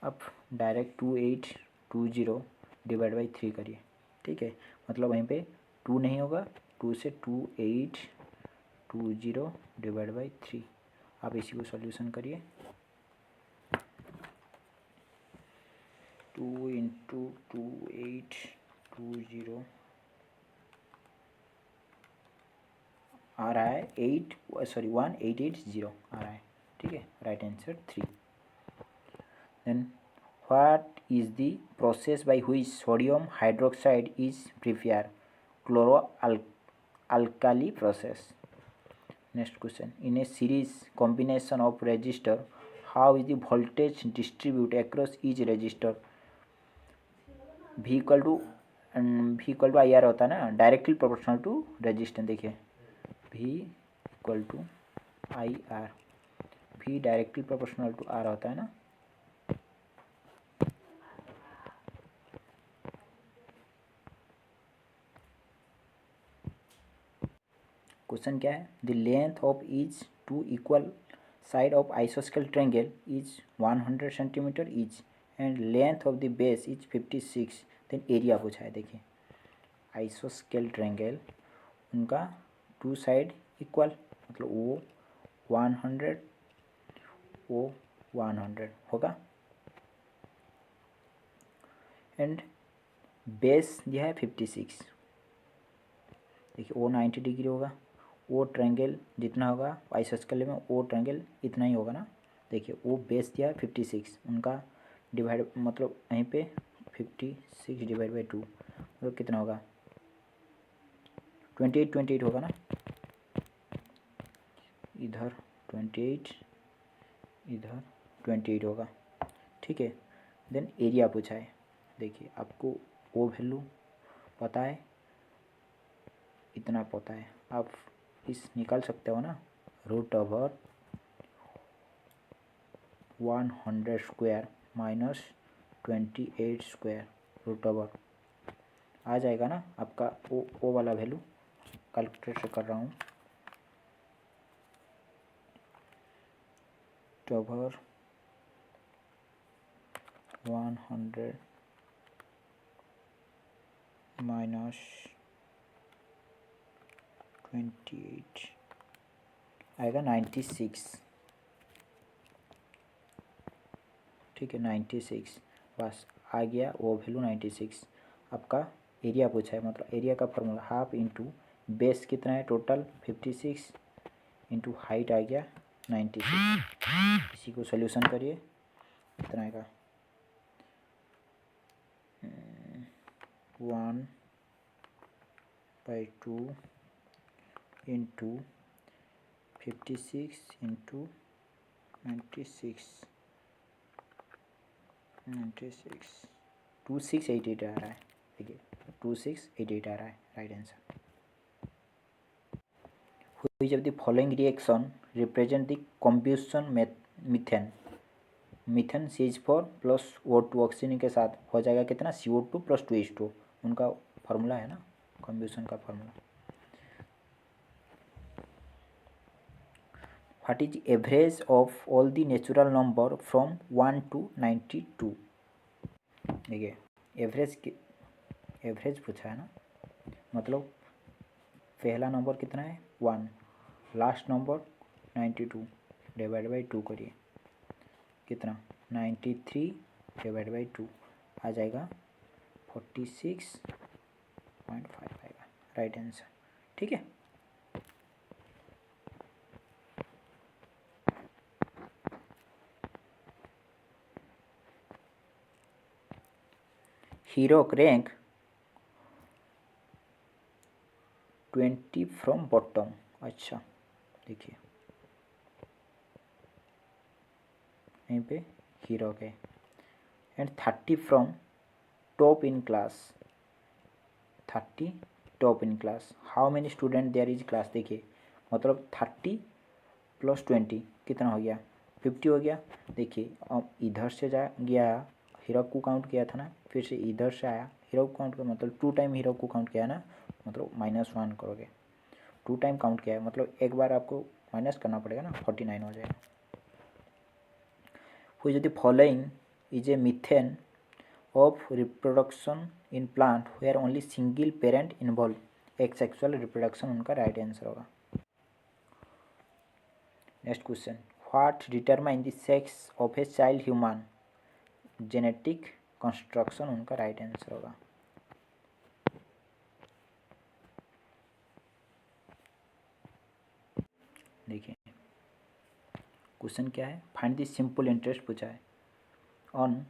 अब डायरेक्ट 2820 डिवाइड बाई 3 करिए, ठीक है, मतलब वहीं पे 2 नहीं होगा, 2 से 2820 डिवाइड बाई 3। आप इसी को सॉल्यूशन करिए, 2 इंटू 2820 आ रहा है 1880 आ रहा है, ठीक है, right answer 3। Then what is the process by which sodium hydroxide is prepare, chloro alkali process। Next question, in a series combination of resistor how is the voltage distribute across each resistor, V equal to I R होता है ना, directly proportional to resistance. देखिए V equal to I R, V directly proportional to R होता है ना, question क्या है, the length of each to equal side of आइसोस्केल triangle is 100 centimetre each and length of the base is 56, then area पूछा है। देखिए आइसोस्केल ट्रायंगल उनका टू साइड इक्वल, मतलब वो 100 वो 100 होगा, एंड बेस दिया है 56। देखिए वो 90 डिग्री होगा, वो ट्रायंगल जितना होगा आइसोस्केल में वो ट्रायंगल इतना ही होगा ना। देखिए वो बेस दिया है 56, उनका डिवाइड मतलब यहीं पे 56 डिवाइड बाई 2 मतलब कितना होगा 28 होगा ना, इधर 28 इधर 28 होगा, ठीक है। देन एरिया पूछा है। देखिए आपको वो वैल्यू पता है, इतना पता है, आप इस निकाल सकते हो ना, root over 100 square minus 28 square root over आ जाएगा ना आपका वो वाला वैल्यू। कैलकुलेटर से कर रहा हूँ, ओवर 100 माइनस 28 आएगा 96, ठीक है 96, बस आ गया वो वैल्यू 96। आपका एरिया पूछा है, मतलब एरिया का फॉर्मूला हाफ इंटू बेस कितना है टोटल 56 इंटू हाइट आ गया 96। इसी को सोल्यूशन करिए, कितना आएगा 1/2 इंटू 56 इंटू 96 2688 आ रहा है। देखिए 2688 आ रहा है right answer. Which of the following reaction represent the combustion methane. Methane CH4 plus O2 oxygen के साथ हो जाएगा कितना CO2 प्लस 2H2, उनका फार्मूला है ना कॉम्बुशन का formula. What is average of all the natural number from 1 to 92। देखिए एवरेज पूछा है ना, मतलब पहला नंबर कितना है 1, लास्ट नंबर 92 डिवाइड बाई 2 करिए, कितना 93 डिवाइड बाई 2 आ जाएगा 46.5 आएगा राइट आंसर, ठीक है। हीरो रैंक 20 फ्रॉम बॉटम, अच्छा देखिए यहीं पे हीरो के, and 30 from top in class, 30 top in class, how many student there is class. देखिए मतलब 30 प्लस 20 कितना हो गया 50 हो गया। देखिए अब इधर से जा गया हीरो को काउंट किया था ना, फिर से इधर से आया हीरो को काउंट किया, मतलब 2 टाइम हीरो को काउंट किया ना, मतलब -1 करोगे, 2 टाइम काउंट किया है मतलब एक बार आपको माइनस करना पड़ेगा ना, 49 हो जाएगा। Which of the following is a method of reproduction in plant where only single parent involve, asexual reproduction उनका राइट आंसर होगा। Next question, what determine the sex of a child human, genetic construction उनका right answer होगा। देखिए question क्या है, find the simple interest पूछा है on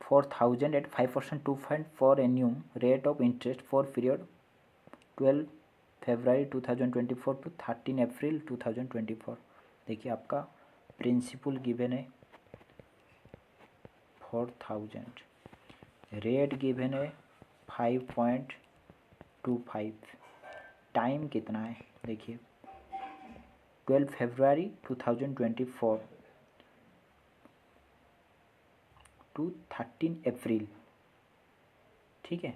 4000 at 5% 2.4 annum rate of interest for period 12 February 2024 to 13 April 2024। देखिए आपका प्रिंसिपल गिवन है 4000, रेट गिवन है 5.25, टाइम कितना है देखिए 12 फरवरी 2024 टू 13 अप्रैल, ठीक है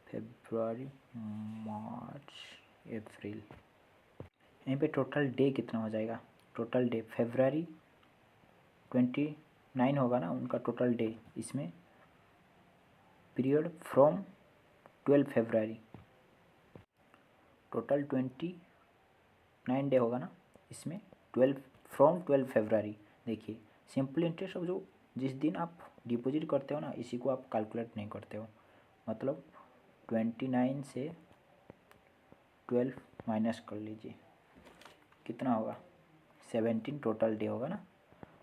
फरवरी मार्च, अप्रैल। यहीं पे टोटल डे कितना हो जाएगा? टोटल डे फरवरी 29 होगा ना उनका टोटल डे। इसमें period from 12 February, total 29 day होगा ना इसमें। 12 फ्रॉम 12 फरवरी। देखिए सिंपल इंटरेस्ट अब जो जिस दिन आप डिपॉजिट करते हो ना इसी को आप कैलकुलेट नहीं करते हो। मतलब 29 से 12 माइनस कर लीजिए, कितना होगा? 17 टोटल डे होगा ना।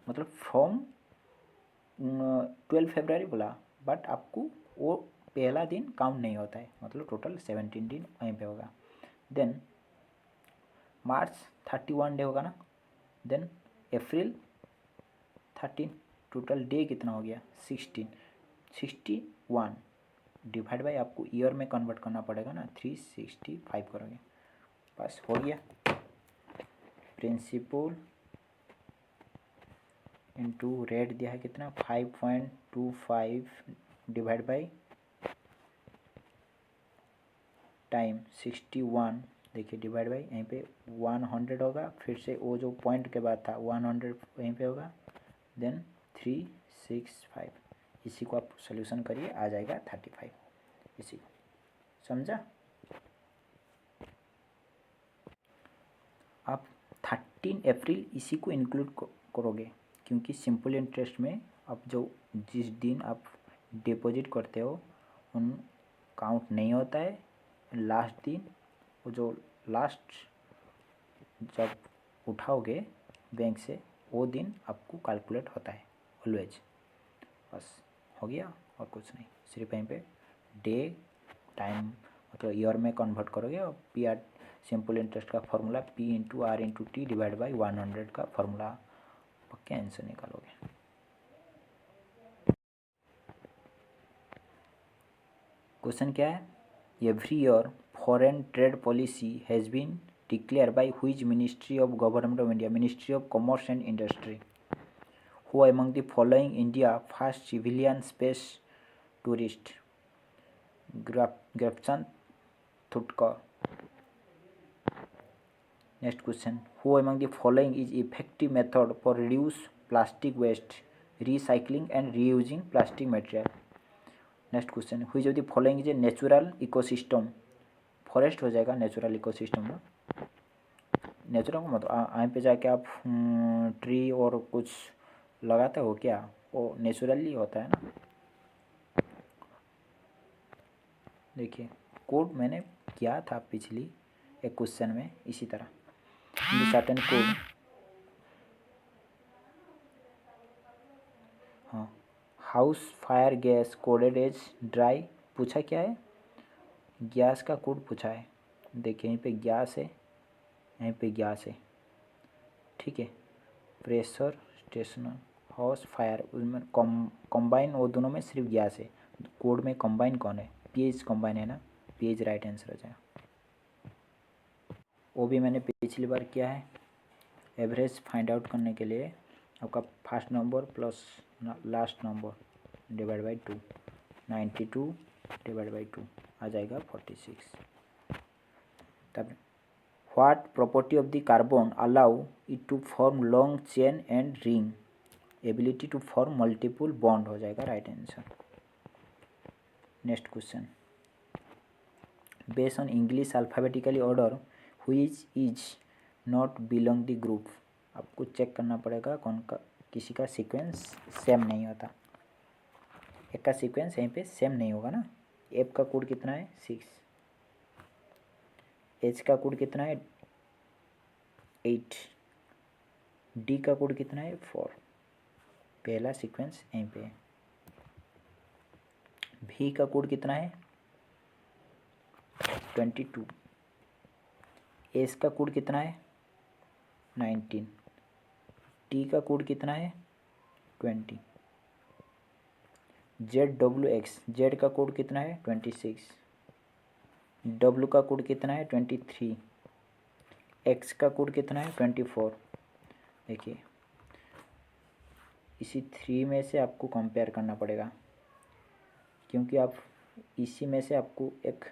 मतलब फ्रॉम 12 फरवरी बोला, बट आपको वो पहला दिन काउंट नहीं होता है, मतलब टोटल 17 दिन वहीं पे होगा। देन मार्च 31 डे होगा ना। देन अप्रैल 13, टोटल डे कितना हो गया? 61 डिवाइड बाई आपको ईयर में कन्वर्ट करना पड़ेगा ना, 365 करोगे, बस हो गया। प्रिंसिपल इंटू रेट दिया है कितना? 5.25 डिवाइड बाई टाइम 61। देखिए डिवाइड बाई यहीं पे 100 होगा, फिर से वो जो पॉइंट के बाद था 100 यहीं पे होगा। देन 365, इसी को आप सोल्यूशन करिए, आ जाएगा 35। इसी को समझा? आप 13 अप्रैल इसी को इंक्लूड करोगे, क्योंकि सिंपल इंटरेस्ट में आप जो जिस दिन आप डिपॉजिट करते हो उन काउंट नहीं होता है। लास्ट दिन वो जो लास्ट जब उठाओगे बैंक से वो दिन आपको कैलकुलेट होता है ऑलवेज। बस हो गया, और कुछ नहीं, सिर्फ यहीं पे डे टाइम मतलब ईयर में कन्वर्ट करोगे, और पी आर सिंपल इंटरेस्ट का formula P into R into T divide by 100 का फॉर्मूला पक्के आंसर निकालोगे। क्वेश्चन क्या है? Every year foreign trade policy has been declare by which ministry of government of India? Ministry of commerce and industry. Who among the following India first civilian space tourist? ग्रेप्सन थुटकर। Next question. Who among the following is effective method for reduce plastic waste, recycling and reusing plastic material? Next question. Which of the following is a natural ecosystem? Forest हो जाएगा natural ecosystem में। Natural का मतलब यहाँ पे जाके आप tree और कुछ लगाते हो क्या? वो नेचुरली होता है ना। देखिए कोड मैंने किया था पिछली एक क्वेश्चन में इसी तरह। सर्टेन कोड, हाँ, house fire gas coded as dry पूछा क्या है? गैस का कोड पूछा है। देखिए यहीं पे गैस है, यहीं पे गैस है, ठीक है। प्रेशर स्टेशन हाउस फायर उसमें कॉम्बाइन वो दोनों में सिर्फ गैस है। कोड में कॉम्बाइन कौन है? पीएच कॉम्बाइन है ना, पीएच राइट आंसर हो जाएगा। वो भी मैंने पिछली बार किया है। एवरेज फाइंड आउट करने के लिए आपका first number plus last number divide by 2, 92 divide by 2 आ जाएगा 46। तब what property of the carbon allow it to form long chain and ring? Ability to form multiple bond हो जाएगा right answer. Next question, based on English alphabetically order which is not belong the group? आपको check करना पड़ेगा कौन का किसी का sequence same नहीं होता। एक का सीक्वेंस यहीं पे सेम नहीं होगा ना। एफ का कोड कितना है? 6। एच का कोड कितना है? 8। डी का कोड कितना है? 4। पहला सीक्वेंस यहीं पे है। भी का कोड कितना है? 22। एस का कोड कितना है? 19। टी का कोड कितना है? 20। ZWX जेड का कोड कितना है? 26। डब्लू का कोड कितना है? 23। एक्स का कोड कितना है? 24। देखिए इसी 3 में से आपको कंपेयर करना पड़ेगा, क्योंकि आप इसी में से आपको एक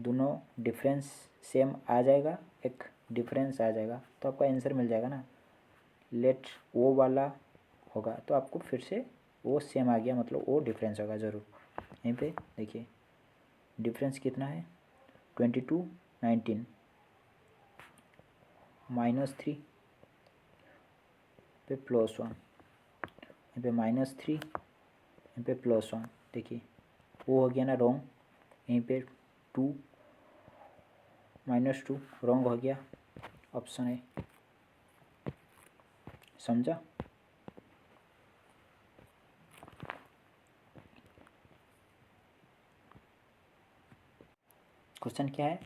दोनों डिफरेंस सेम आ जाएगा, एक डिफरेंस आ जाएगा तो आपका आंसर मिल जाएगा ना। लेट वो वाला होगा तो आपको फिर से वो सेम आ गया, मतलब वो डिफरेंस होगा ज़रूर। यहीं पे देखिए डिफरेंस कितना है, 22 19 -3 पे +1, यहाँ पे -3 यहाँ पे +1। देखिए वो हो गया ना रॉन्ग, यहीं पे 2 -2 रॉन्ग हो गया, ऑप्शन है। समझा? क्वेश्चन क्या है,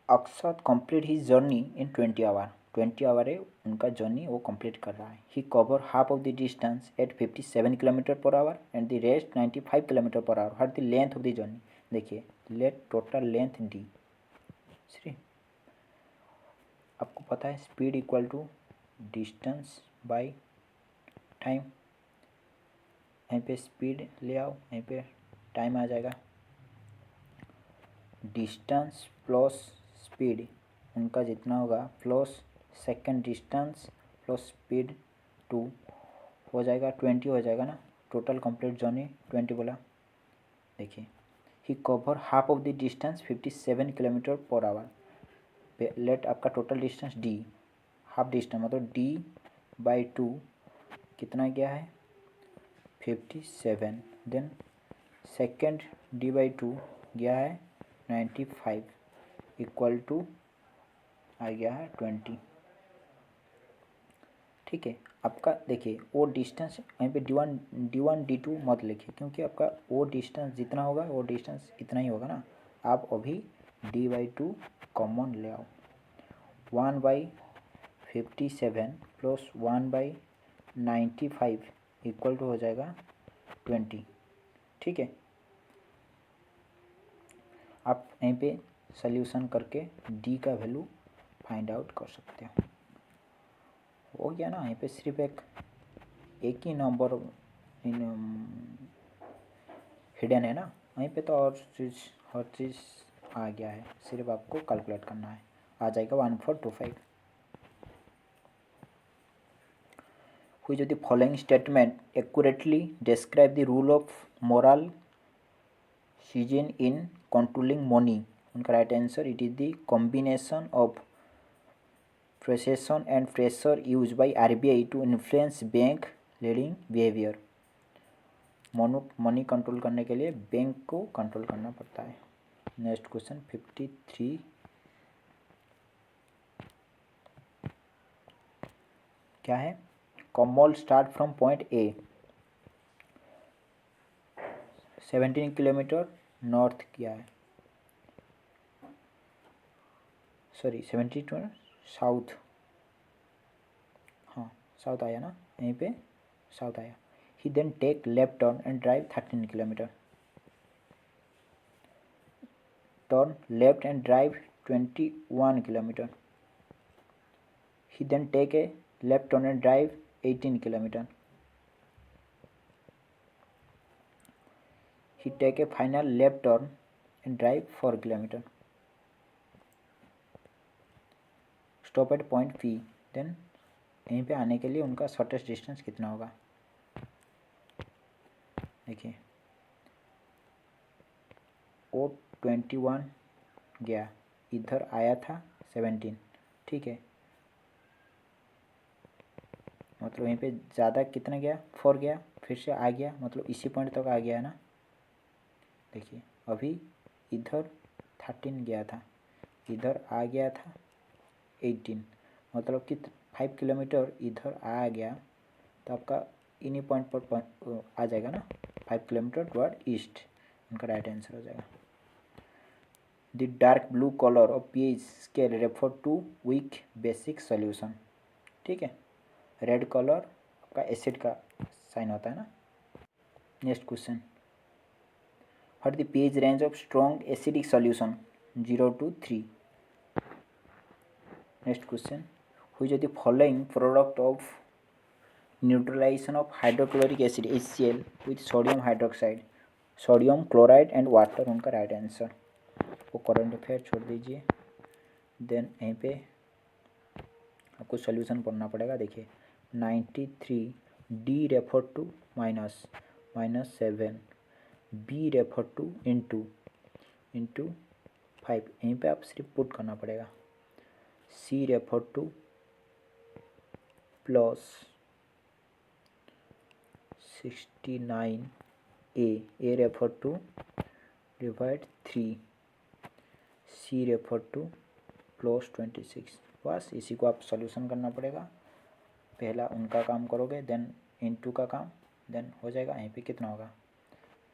Akshat complete he journey in 20 hour. 20 hour है उनका जर्नी, वो कंप्लीट कर रहा है। He cover half of the distance at 57 kilometre per hour and the rest 95 kilometre per hour. Her the length of the journey. देखिए let total length D. सही, आपको पता है speed equal to distance by time. यहीं पे speed ले आओ, यहीं पे टाइम आ जाएगा। डिस्टेंस प्लस स्पीड उनका जितना होगा plus second distance plus speed 2 हो जाएगा 20 हो जाएगा ना। टोटल कंप्लीट जर्नी 20 बोला। देखिए he cover half of the distance 57 kilometre per hour. Let आपका total distance D, half distance मतलब d/2 कितना गया है 57, देन सेकेंड d/2 गया है 95 इक्वल टू आ गया है 20। ठीक है, आपका देखिए वो डिस्टेंस यहाँ पे d1 d2 मत लिखिए, क्योंकि आपका वो डिस्टेंस जितना होगा वो डिस्टेंस इतना ही होगा ना। आप अभी d/2 कॉमन ले आओ। 1/57 प्लस 1/95 इक्वल टू हो जाएगा 20। ठीक है, आप यहीं पे सॉल्यूशन करके डी का वैल्यू फाइंड आउट कर सकते हो। हो गया ना। यहीं पे सिर्फ एक ही नंबर हिडन है ना, वहीं पे तो और हर चीज़ आ गया है, सिर्फ आपको कैलकुलेट करना है। आ जाएगा 1425। which of the following statement accurately describe the rule of moral hygiene in controlling money? उनका right answer, it is the combination of persuasion and pressure use by RBI to influence bank leading behaviour. Money control करने के लिए bank को control करना पड़ता है। Next question 53 क्या है, Kamal start from point A 17 kilometre north किया है, सॉरी 72 साउथ, हाँ साउथ आया ना, यहीं पे साउथ आया। He then take left turn and drive 13 kilometre, turn left and drive 21 kilometre. He then take a left turn and drive 18 kilometre. He take a final left turn and drive 4 kilometer. Stop at point P. Then यहीं पे आने के लिए उनका shortest distance कितना होगा। देखिए वो 21 गया, इधर आया था 17। ठीक है, मतलब यहीं पे ज़्यादा कितना गया 4 गया, फिर से आ गया, मतलब इसी पॉइंट तक आ गया है ना। देखिए अभी इधर 13 गया था, इधर आ गया था 18, मतलब कि 5 किलोमीटर इधर आ गया, तो आपका इन्हीं पॉइंट पर आ जाएगा ना 5 किलोमीटर टुवर्ड ईस्ट। उनका राइट आंसर हो जाएगा। The dark blue colour of pH scale refer to weak basic solution. ठीक है, रेड कलर आपका एसिड का साइन होता है ना। Next question, what the pH range of strong acidic solution 0 to 3। Next question, which of the following product of neutralization of hydrochloric acid HCl with sodium hydroxide sodium chloride and water उनका right answer. वो current affair छोड़ दीजिए। Then यहीं पे आपको solution पढ़ना पड़ेगा। देखिए 93 D refer to -7 B refer to into 5, यहीं पे आप सिर्फ पुट करना पड़ेगा। C refer to +69 A refer to divide 3 C refer to +26। बस इसी को आप सॉल्यूशन करना पड़ेगा। पहला उनका काम करोगे, देन इनटू का काम, देन हो जाएगा। यहीं पे कितना होगा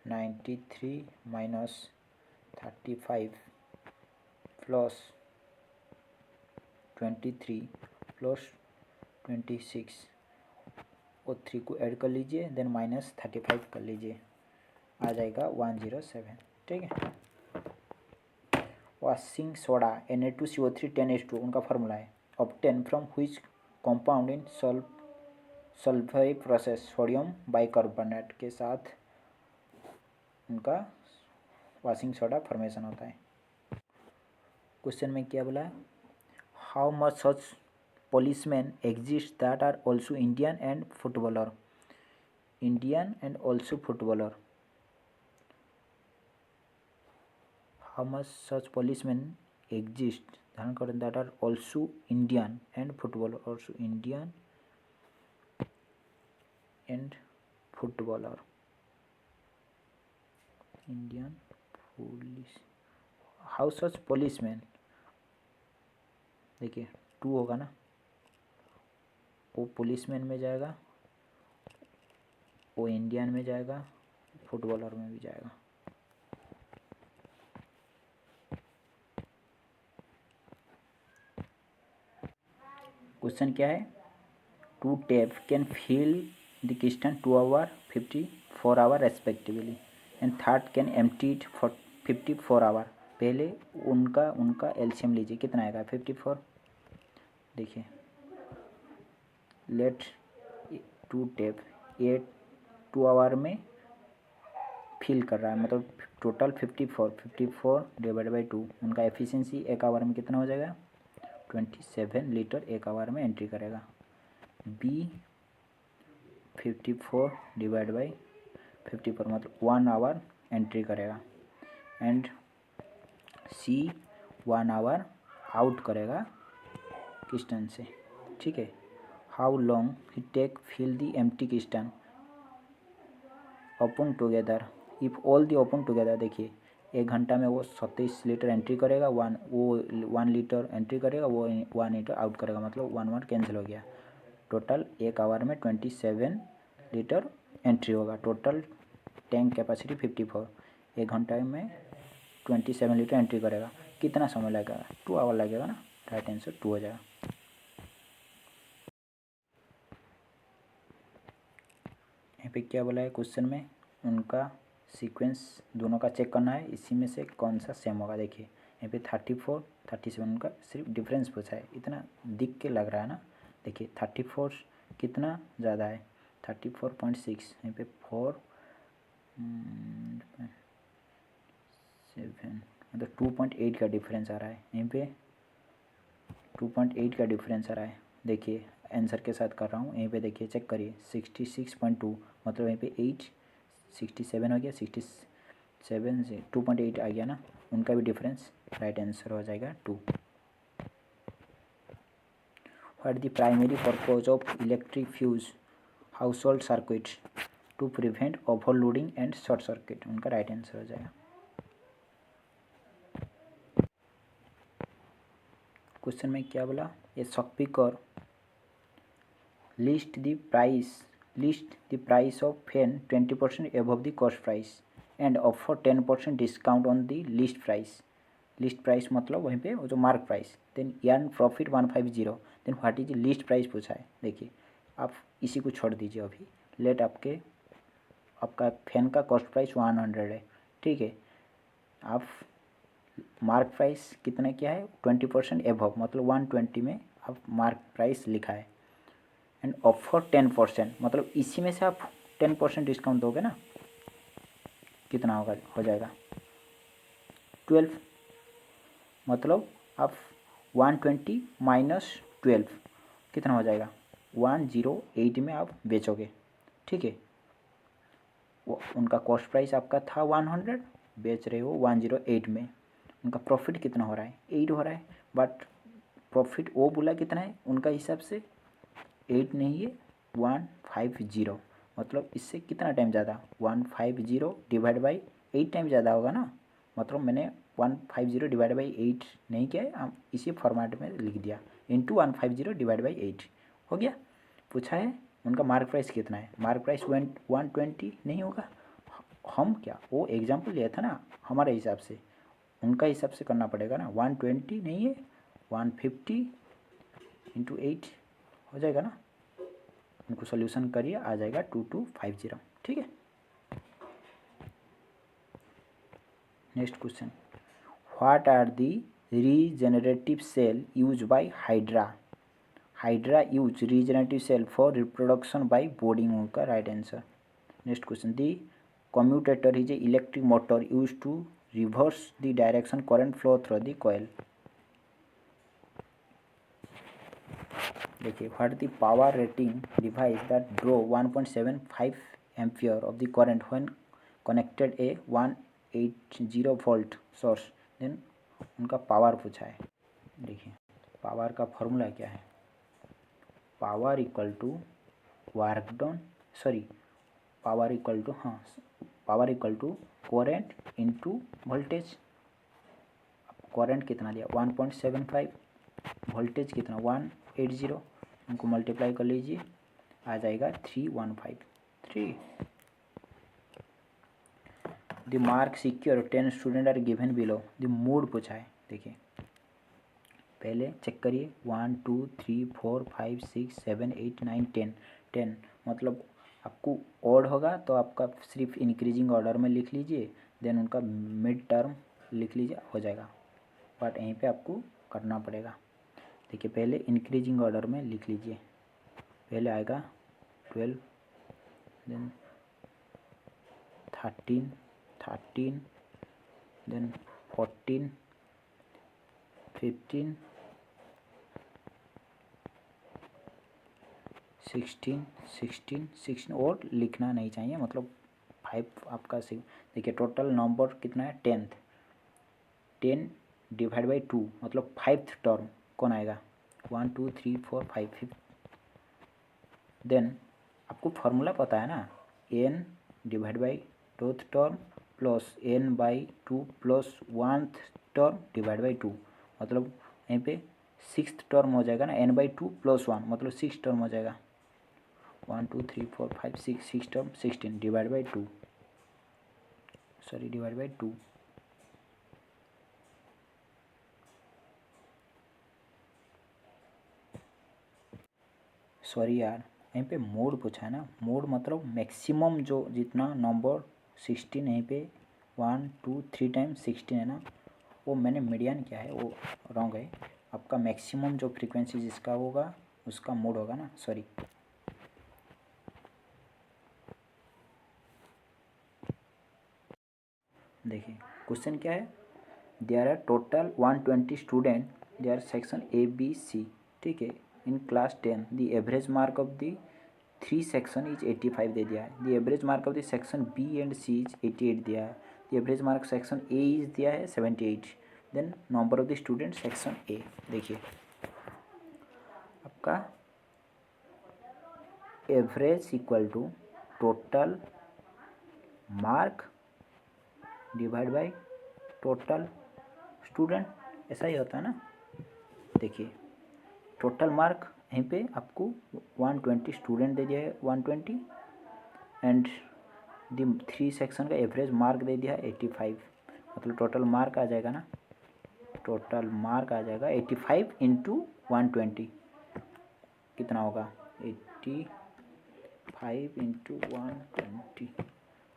93 -35 +23 +26 और 3 को ऐड कर लीजिए, देन -35 कर लीजिए, आ जाएगा 107। ठीक है। वॉशिंग सोडा Na2CO3 10H2 उनका फार्मूला है। Obtain from which compound in Solvay process sodium bicarbonate के साथ उनका वॉशिंग सोडा फॉर्मेशन होता है। क्वेश्चन में क्या बोला है, how much such policemen exist that are also Indian and footballer. Indian and also footballer. How much such policemen exist ध्यान करें that are also Indian and footballer. Also Indian and footballer. Indian police. How such policemen, देखिए 2 होगा ना, वो policeman में जाएगा, वो Indian में जाएगा, फुटबॉलर में भी जाएगा। क्वेश्चन क्या है, 2 tap can fill the cistern 2 hour 54 hour respectively and third can empty it for 54 hour. पहले उनका एलसीएम लीजिए, कितना आएगा 54। देखिए लेट 2 टैप ये 2 आवर में फिल कर रहा है, मतलब टोटल 54 डिवाइड बाई 2। उनका एफिशिएंसी 1 आवर में कितना हो जाएगा 27 लीटर 1 आवर में एंट्री करेगा। बी 54 डिवाइड बाई 54 मतलब 1 आवर एंट्री करेगा। एंड सी 1 आवर आउट करेगा किस्टन से। ठीक है। How long he take fill the empty cistern open together if all the open together. देखिए 1 घंटा में वो 37 लीटर एंट्री करेगा, 1 लीटर एंट्री करेगा, वो 1 लीटर आउट करेगा, मतलब 1 कैंसिल हो गया। टोटल 1 आवर में 27 लीटर एंट्री होगा। टोटल टैंक कैपेसिटी 54, 1 घंटा में 27 लीटर एंट्री करेगा। कितना समय लगेगा 2 आवर लगेगा ना, राइट आंसर 2 हो जाएगा। यहाँ पे क्या बोला है क्वेश्चन में, उनका सीक्वेंस दोनों का चेक करना है, इसी में से कौन सा सेम होगा। देखिए यहाँ पे 34 37 का सिर्फ डिफरेंस पूछा है, इतना दिख के लग रहा है ना। देखिए 34 कितना ज़्यादा है 34.6, यहाँ पे 4 7 मतलब 2.8 का डिफरेंस आ रहा है, यहाँ पे 2.8 का डिफरेंस आ रहा है। देखिए आंसर के साथ कर रहा हूँ, यहीं पे देखिए चेक करिए 66.2 मतलब यहीं पे 8 67 हो गया, 67 से 2.8 आ गया ना, उनका भी डिफरेंस, राइट आंसर हो जाएगा 2। What the primary purpose of electric fuse household circuit to prevent overloading and short circuit, उनका राइट आंसर हो जाएगा। क्वेश्चन में क्या बोला, ये shopkeeper list the price of fan 20% above the cost price and offer 10% discount on the list price. List price मतलब वहीं पे वो जो mark price, then earn profit 150, then what is list price पूछा है। देखिए आप इसी को छोड़ दीजिए अभी, लेट आपका फैन का कॉस्ट प्राइस 100 है, ठीक है। आप मार्क प्राइस कितना क्या है 20% एबव मतलब 120 में आप मार्क प्राइस लिखा है, एंड ऑफर 10% मतलब इसी में से आप 10% डिस्काउंट दोगे ना, कितना होगा हो जाएगा 12, मतलब आप 120 माइनस 12 कितना हो जाएगा 108 में आप बेचोगे। ठीक है, वो उनका कॉस्ट प्राइस आपका था 100, बेच रहे हो 108 में, उनका प्रॉफिट कितना हो रहा है 8 हो रहा है, बट प्रॉफिट वो बोला कितना है उनका हिसाब से 8 नहीं है 150, मतलब इससे कितना टाइम ज़्यादा 150 डिवाइड बाई 8 टाइम ज़्यादा होगा ना, मतलब मैंने 150 डिवाइड बाई 8 नहीं किया है, हम इसी फॉर्मेट में लिख दिया इंटू 150 डिवाइड बाई 8 हो गया। पूछा है उनका मार्क प्राइस कितना है, मार्क प्राइस 120 नहीं होगा, हम क्या वो एग्जाम्पल लिया था ना, हमारे हिसाब से उनका हिसाब से करना पड़ेगा ना, 120 नहीं है 150 इंटू 8 हो जाएगा ना, उनको सोल्यूशन करिए आ जाएगा 2250। ठीक है, next question, what are the regenerative cell use by hydra, hydra use regenerative cell for reproduction by boarding, उनका right answer. Next question, the commutator is a electric motor use to reverse the direction current flow through the coil. देखिए, what the power rating device that draw 1.75 ampere of the current when connected a 180 volt source, then उनका power पूछा है। देखिए, power का formula क्या है, power equal to work done, sorry power equal to, हाँ power equal to current into voltage. Current कितना दिया 1.75, वोल्टेज कितना 180, उनको मल्टीप्लाई कर लीजिए आ जाएगा 3153। The mark secure 10 student are given below, the mode पूछा है। देखिए पहले चेक करिए 1 2 3 4 5 6 7 8 9 10, मतलब आपको ऑड होगा तो आपका सिर्फ इंक्रीजिंग ऑर्डर में लिख लीजिए, देन उनका मिड टर्म लिख लीजिए हो जाएगा, बट यहीं पे आपको करना पड़ेगा। देखिए पहले इंक्रीजिंग ऑर्डर में लिख लीजिए, पहले आएगा 12, देन 13, देन 14, 15, 16 और लिखना नहीं चाहिए, मतलब 5 आपका देखिए टोटल नंबर कितना है 10 डिवाइड बाई 2 मतलब 5th टर्म कौन आएगा 1 2 3 4 5, देन आपको फार्मूला पता है ना, n divide by 2th term plus n by 2 plus 1th term divide by 2, मतलब यहीं पे 6th टर्म हो जाएगा ना, n बाई 2 प्लस 1 मतलब 6 टर्म हो जाएगा, 1 2 3 4 5 6 term 16 divide by 2, sorry divide by 2, sorry यार यहीं पे मोड पूछा है ना, मोड मतलब मैक्सिमम जो जितना नंबर 16 यहीं पे 1 2 3 टाइम 16 है ना, वो मैंने मीडियन किया है वो रॉन्ग है, आपका मैक्सिमम जो फ्रीक्वेंसी जिसका होगा उसका मोड होगा ना, सॉरी। देखिए क्वेश्चन क्या है, there are total 120 student, there section A B C, ठीक है, in class 10 the average mark of the 3 section is 85 दे दिया है, the average mark of the section B and C is 88 दिया है, the average mark section A is दिया है 78, then number of the student section A. देखिए आपका average equal to total mark divide by total student, ऐसा ही होता है ना। देखिए टोटल मार्क यहीं पे आपको 120 स्टूडेंट दे दिया है 120, एंड दी 3 सेक्शन का एवरेज मार्क दे दिया है 85, मतलब टोटल मार्क आ जाएगा ना, टोटल मार्क आ जाएगा 85 इंटू 120, कितना होगा 85 इंटू 120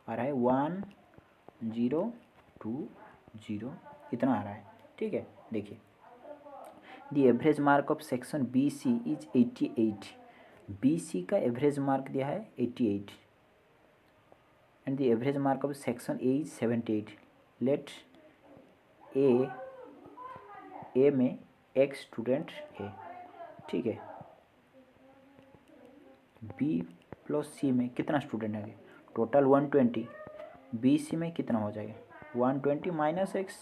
आ रहा है 1020, इतना आ रहा है, ठीक है। देखिए the average mark of section B C is 88, B C का एवरेज मार्क दिया है 88, and the average mark of section A is 78. Let A में x स्टूडेंट है, ठीक है। B प्लस C में कितना स्टूडेंट है, टोटल 120। BC में कितना हो जाएगा 120 माइनस x,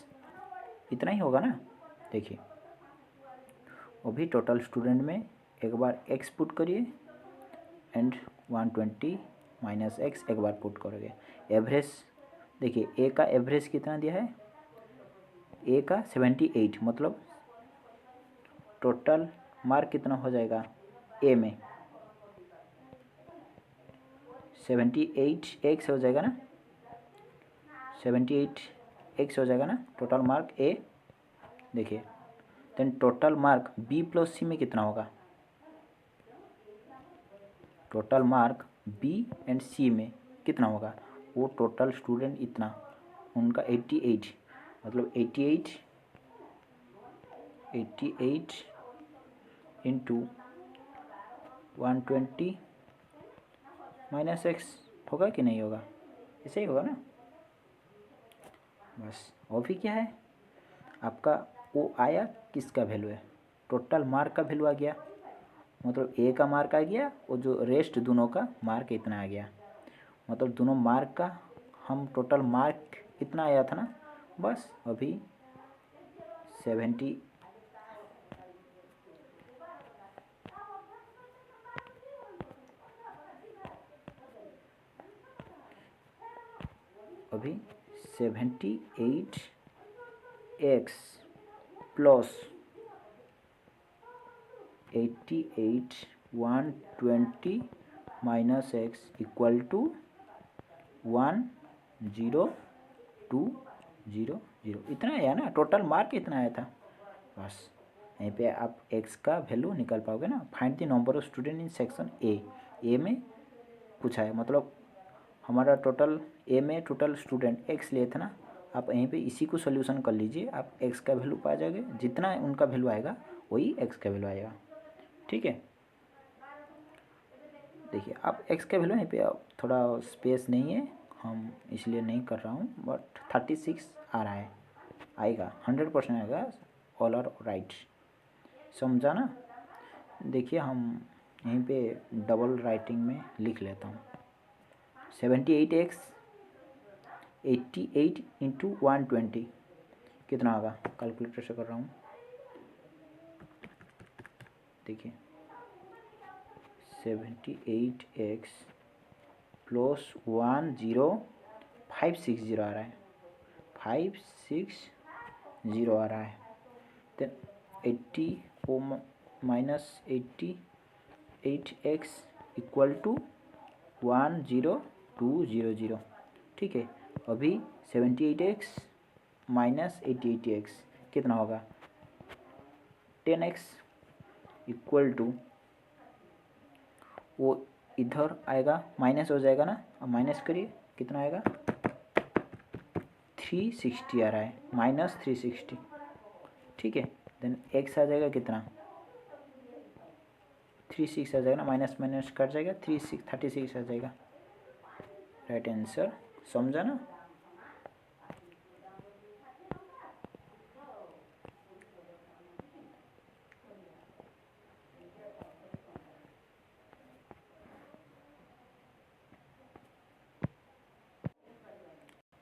इतना ही होगा ना। देखिए अभी टोटल स्टूडेंट में एक बार x पुट करिए एंड 120 माइनस x एक बार पुट करोगे। एवरेज देखिए ए का एवरेज कितना दिया है, ए का 78, मतलब टोटल मार्क कितना हो जाएगा ए में 78x हो जाएगा ना, 78x हो जाएगा ना टोटल मार्क ए। देखिए then total mark B plus C में कितना होगा, total mark B and C में कितना होगा, वो टोटल स्टूडेंट इतना उनका 88, मतलब 88 इंटू 120 माइनस एक्स होगा कि नहीं होगा, ऐसे ही होगा ना। बस और भी क्या है आपका, वो आया किसका वैल्यू है, टोटल मार्क का वैल्यू आ गया, मतलब ए का मार्क आ गया और जो रेस्ट दोनों का मार्क इतना आ गया, मतलब दोनों मार्क का हम टोटल मार्क इतना आया था ना। बस अभी 70 अभी 78x plus 88 120 minus X equal to 10200, इतना आया ना, टोटल मार्क इतना आया था। बस यहीं पे आप x का वैल्यू निकाल पाओगे ना। Find the number of student in section A में पूछा है, मतलब हमारा टोटल ए में टोटल स्टूडेंट x लिए थे ना, आप यहीं पे इसी को सोल्यूशन कर लीजिए, आप x का वैल्यू पा जाओगे, जितना उनका वैल्यू आएगा वही x का वैल्यू आएगा, ठीक है। देखिए आप x का वैल्यू यहाँ पे थोड़ा स्पेस नहीं है, हम इसलिए नहीं कर रहा हूँ, बट 36 आ रहा है, आएगा 100% आएगा, ऑल आर राइट, समझा ना। देखिए हम यहीं पे डबल राइटिंग में लिख लेता हूँ, 78x 88 इंटू 120 कितना होगा, कैलकुलेटर से कर रहा हूँ। देखिए 78x प्लस 10560 आ रहा है, 560 आ रहा है। देन 80 ओ माइनस 88x इक्वल टू 10200, ठीक है। अभी 78x माइनस 88x कितना होगा, 10x इक्वल टू, वो इधर आएगा माइनस हो जाएगा ना, अब माइनस करिए कितना आएगा 360 आ रहा है, माइनस 360, ठीक है। देन x आ जाएगा कितना 36 आ जाएगा ना, माइनस माइनस कट जाएगा, 36 आ जाएगा, राइट आंसर, समझा ना।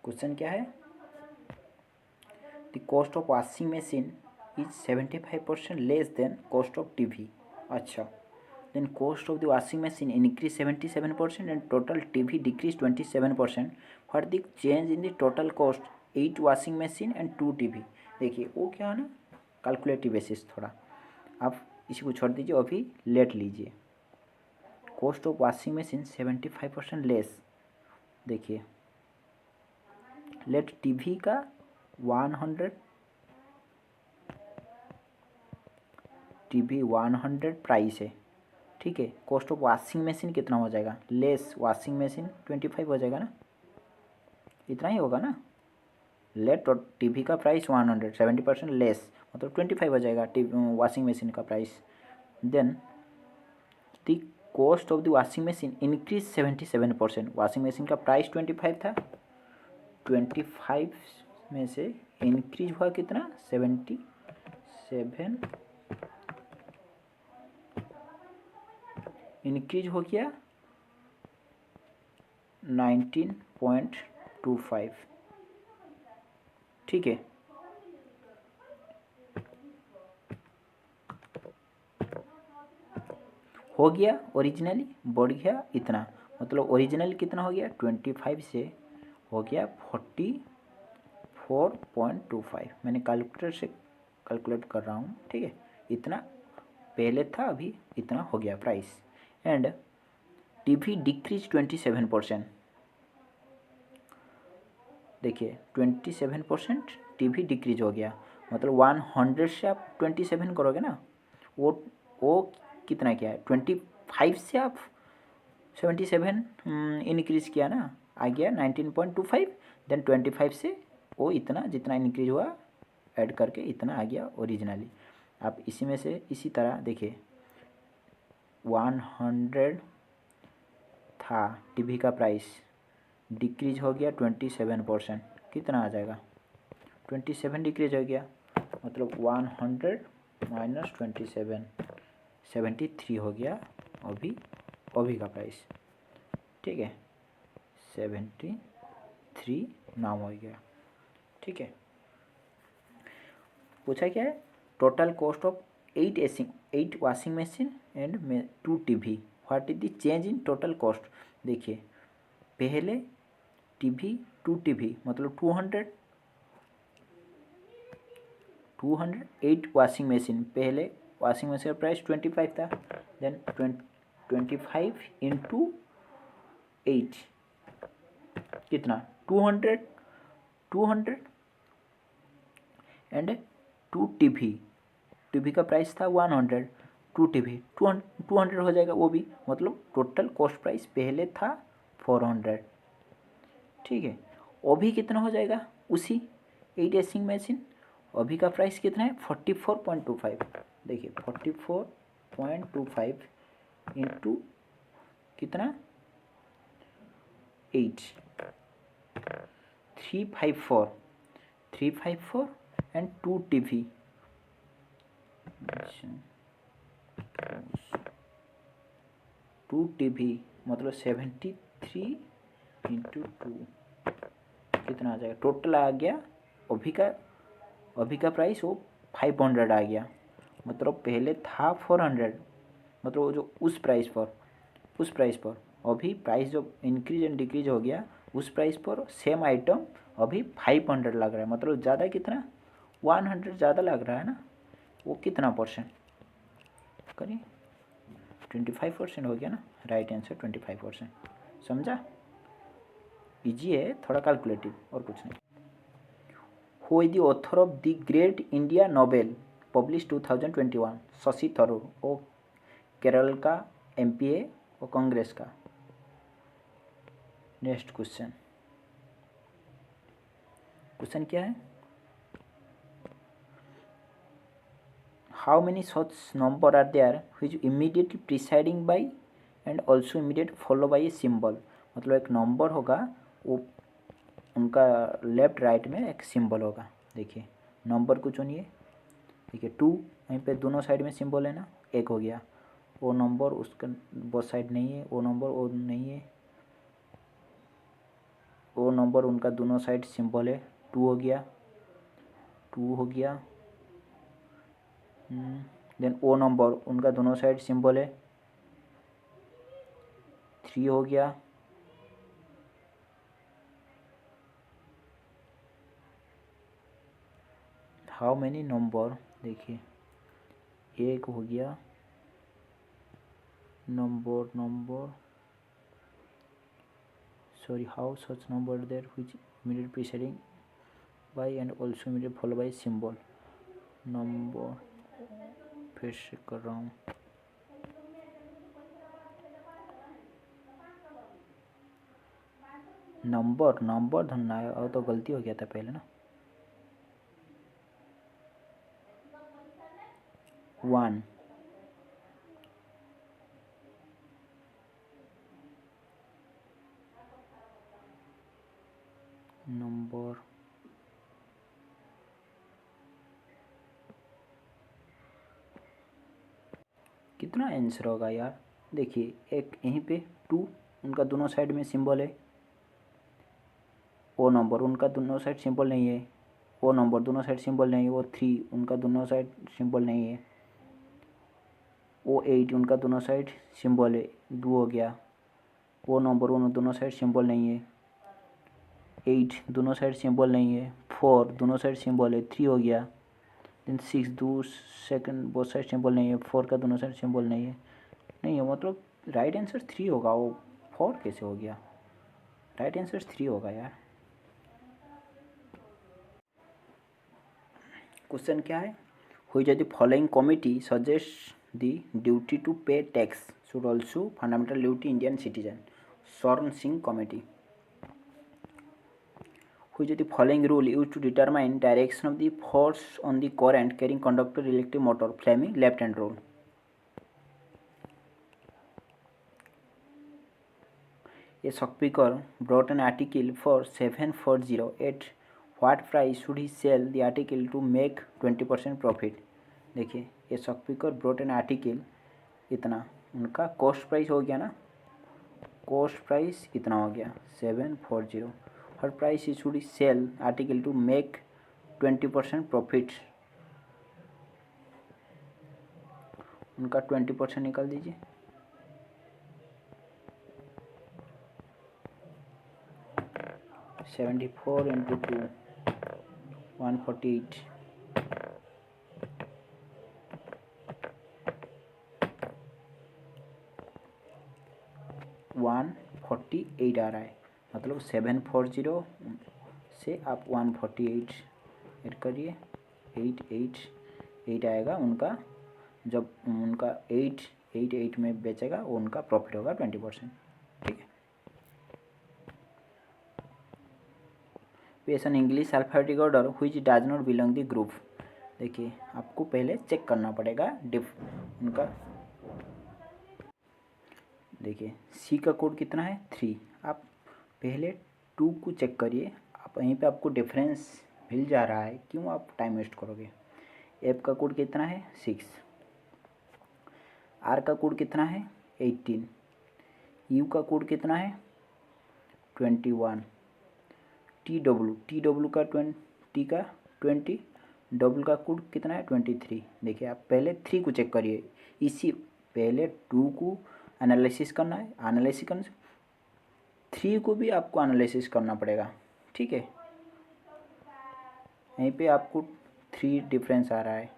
क्वेश्चन क्या है, the cost of washing machine is 75% less than cost of TV. अच्छा, then cost of the washing machine increase 77% and total TV decrease 27%। For the change in the total cost 8 washing machine and 2 TV. देखिए वो क्या है ना, calculative basis, थोड़ा आप इसी को छोड़ दीजिए, अभी लेट लीजिए। Cost of washing machine 75% less, देखिए लेट टीवी का 100, टीवी 100 प्राइस है, ठीक है। कॉस्ट ऑफ वॉशिंग मशीन कितना हो जाएगा, लेस वॉशिंग मशीन 25 हो जाएगा ना, इतना ही होगा ना। लेट टीवी का प्राइस 100, 70% लेस, मतलब 25 हो जाएगा वॉशिंग मशीन का price. Then the cost of the washing machine increase 77%। Washing machine का प्राइस 25 था, 25 में से इंक्रीज हुआ कितना, 77, इंक्रीज हो गया 19.25। ठीक है, हो गया ओरिजिनली, बढ़ गया इतना, मतलब ओरिजिनल कितना हो गया 25 से हो गया 44.25। मैंने कैलकुलेटर से कैलकुलेट कर रहा हूँ। ठीक है, इतना पहले था, अभी इतना हो गया प्राइस। And TV decrease 27%। देखिए 27% टीवी डिक्रीज हो गया, मतलब 100 से आप 27 करोगे ना, वो कितना क्या है, 25 से आप 77 इंक्रीज किया ना, आ गया 19.25। देन 25 से वो इतना जितना इंक्रीज हुआ ऐड करके इतना आ गया ओरिजिनली। आप इसी में से इसी तरह देखिए 100 था टीवी का प्राइस, डिक्रीज हो गया 27%, कितना आ जाएगा 27 डिक्रीज हो गया, मतलब 100 माइनस 27, 73 हो गया अभी का प्राइस। ठीक है, 73 नाम हो गया। ठीक है, पूछा क्या है, total cost of 8 washing machine and 2 TV, what is the change in total cost. देखिए पहले टीवी 2 टीवी मतलब 200 8 वॉशिंग मशीन, पहले वॉशिंग मशीन का प्राइस 25 था, देन 25 इंटू 8 कितना 200 एंड 2 टीवी का प्राइस था 100, 2 टीवी 200 हो जाएगा वो भी, मतलब टोटल कॉस्ट प्राइस पहले था 400। ठीक है, अभी कितना हो जाएगा उसी 8 वॉशिंग मशीन, अभी का प्राइस कितना है 44.25। देखिए 44.25 इंटू कितना 8, 354 एंड 2 टीवी, 2 टीवी मतलब 73 इंटू 2 कितना आ जाएगा, टोटल आ गया अभी का प्राइस वो 500 आ गया, मतलब पहले था 400, मतलब वो जो उस प्राइस पर अभी प्राइस जो इंक्रीज एंड डिक्रीज हो गया, उस प्राइस पर सेम आइटम अभी 500 लग रहा है, मतलब ज़्यादा कितना 100 ज़्यादा लग रहा है ना, वो कितना परसेंट करिए 25% हो गया ना, राइट आंसर 25%। समझा, इजी है थोड़ा कैलकुलेटिव और कुछ नहीं। Who is the author of the great India novel publish 2021। Shashi Tharoor, वो केरल का एमपी है, वो कांग्रेस का। नेक्स्ट क्वेश्चन क्या है, how many such number are there which immediately preceding by and also immediate follow by a symbol. मतलब एक नंबर होगा, वो उनका लेफ्ट राइट में एक सिंबल होगा। देखिए नंबर को चुनिए, देखिए 2 वहीं पे दोनों साइड में सिंबल है ना, एक हो गया, वो नंबर उसका बोथ साइड नहीं है, वो नंबर वो नहीं है, वो नंबर उनका दोनों साइड सिंबल है, 2 हो गया, देन ओ नंबर उनका दोनों साइड सिंबल है, 3 हो गया, हाउ मेनी नंबर, देखिए 1 हो गया, number sorry how such number there which immediate preceding by and also immediate follow by symbol. Number फिर से कर रहा हूँ, नंबर धरना है, और तो गलती हो गया था पहले ना, 1 नंबर कितना आंसर होगा यार। देखिए एक यहीं पे 2 उनका दोनों साइड में सिंबल है, वो नंबर उनका दोनों साइड सिंबल नहीं है, वो नंबर दोनों साइड सिंबल नहीं है, वो 3 उनका दोनों साइड सिंबल नहीं है, वो 8 उनका दोनों साइड सिंबल है, 2 हो गया। वो नंबर उन दोनों साइड सिंबल नहीं है, 8 दोनों साइड सिंबल नहीं है, 4 दोनों साइड सिंबल है, 3 हो गया। देन 6 दो सेकंड बोथ साइड सिंबल नहीं है, 4 का दोनों साइड सिंबल नहीं है, नहीं है मतलब राइट आंसर 3 होगा। वो 4 कैसे हो गया, राइट आंसर 3 होगा यार। क्वेश्चन क्या है, which of the following committee suggest the duty to pay tax should also fundamental duty Indian citizen, Swaran Singh committee. Which of the following rule used to determine direction of the force on the current carrying conductor electric motor, Fleming left hand rule। A shopkeeper brought an article for 740 at what price should he sell the article to make 20% profit। देखिए ये shopkeeper brought an article, इतना उनका cost price हो गया ना, cost price इतना हो गया 740, her price he should sell article to make 20% profit, उनका 20% निकाल दीजिए, 74 इंटू 2 148, 148 आ रहा है, मतलब 740 से आप 148 ऐड करिए, 8 आएगा उनका, जब उनका 8 में बेचेगा वो उनका प्रॉफिट होगा 20%। ठीक है, passion English alphabetic order which does not belong the group. देखिए आपको पहले चेक करना पड़ेगा उनका, देखिए सी का कोड कितना है 3, आप पहले 2 को चेक करिए, आप वहीं पे आपको डिफरेंस मिल जा रहा है, क्यों आप टाइम वेस्ट करोगे। एफ का कोड कितना है 6, आर का कोड कितना है 18, यू का कोड कितना है 21, टी डब्ल्यू का 20, डब्ल्यू का कोड कितना है 23। देखिए आप पहले 3 को चेक करिए, इसी पहले 2 को एनालिसिस करना है, एनालिसिस करने से 3 को भी आपको एनालिसिस करना पड़ेगा। ठीक है, यहीं पे आपको 3 डिफरेंस आ रहा है,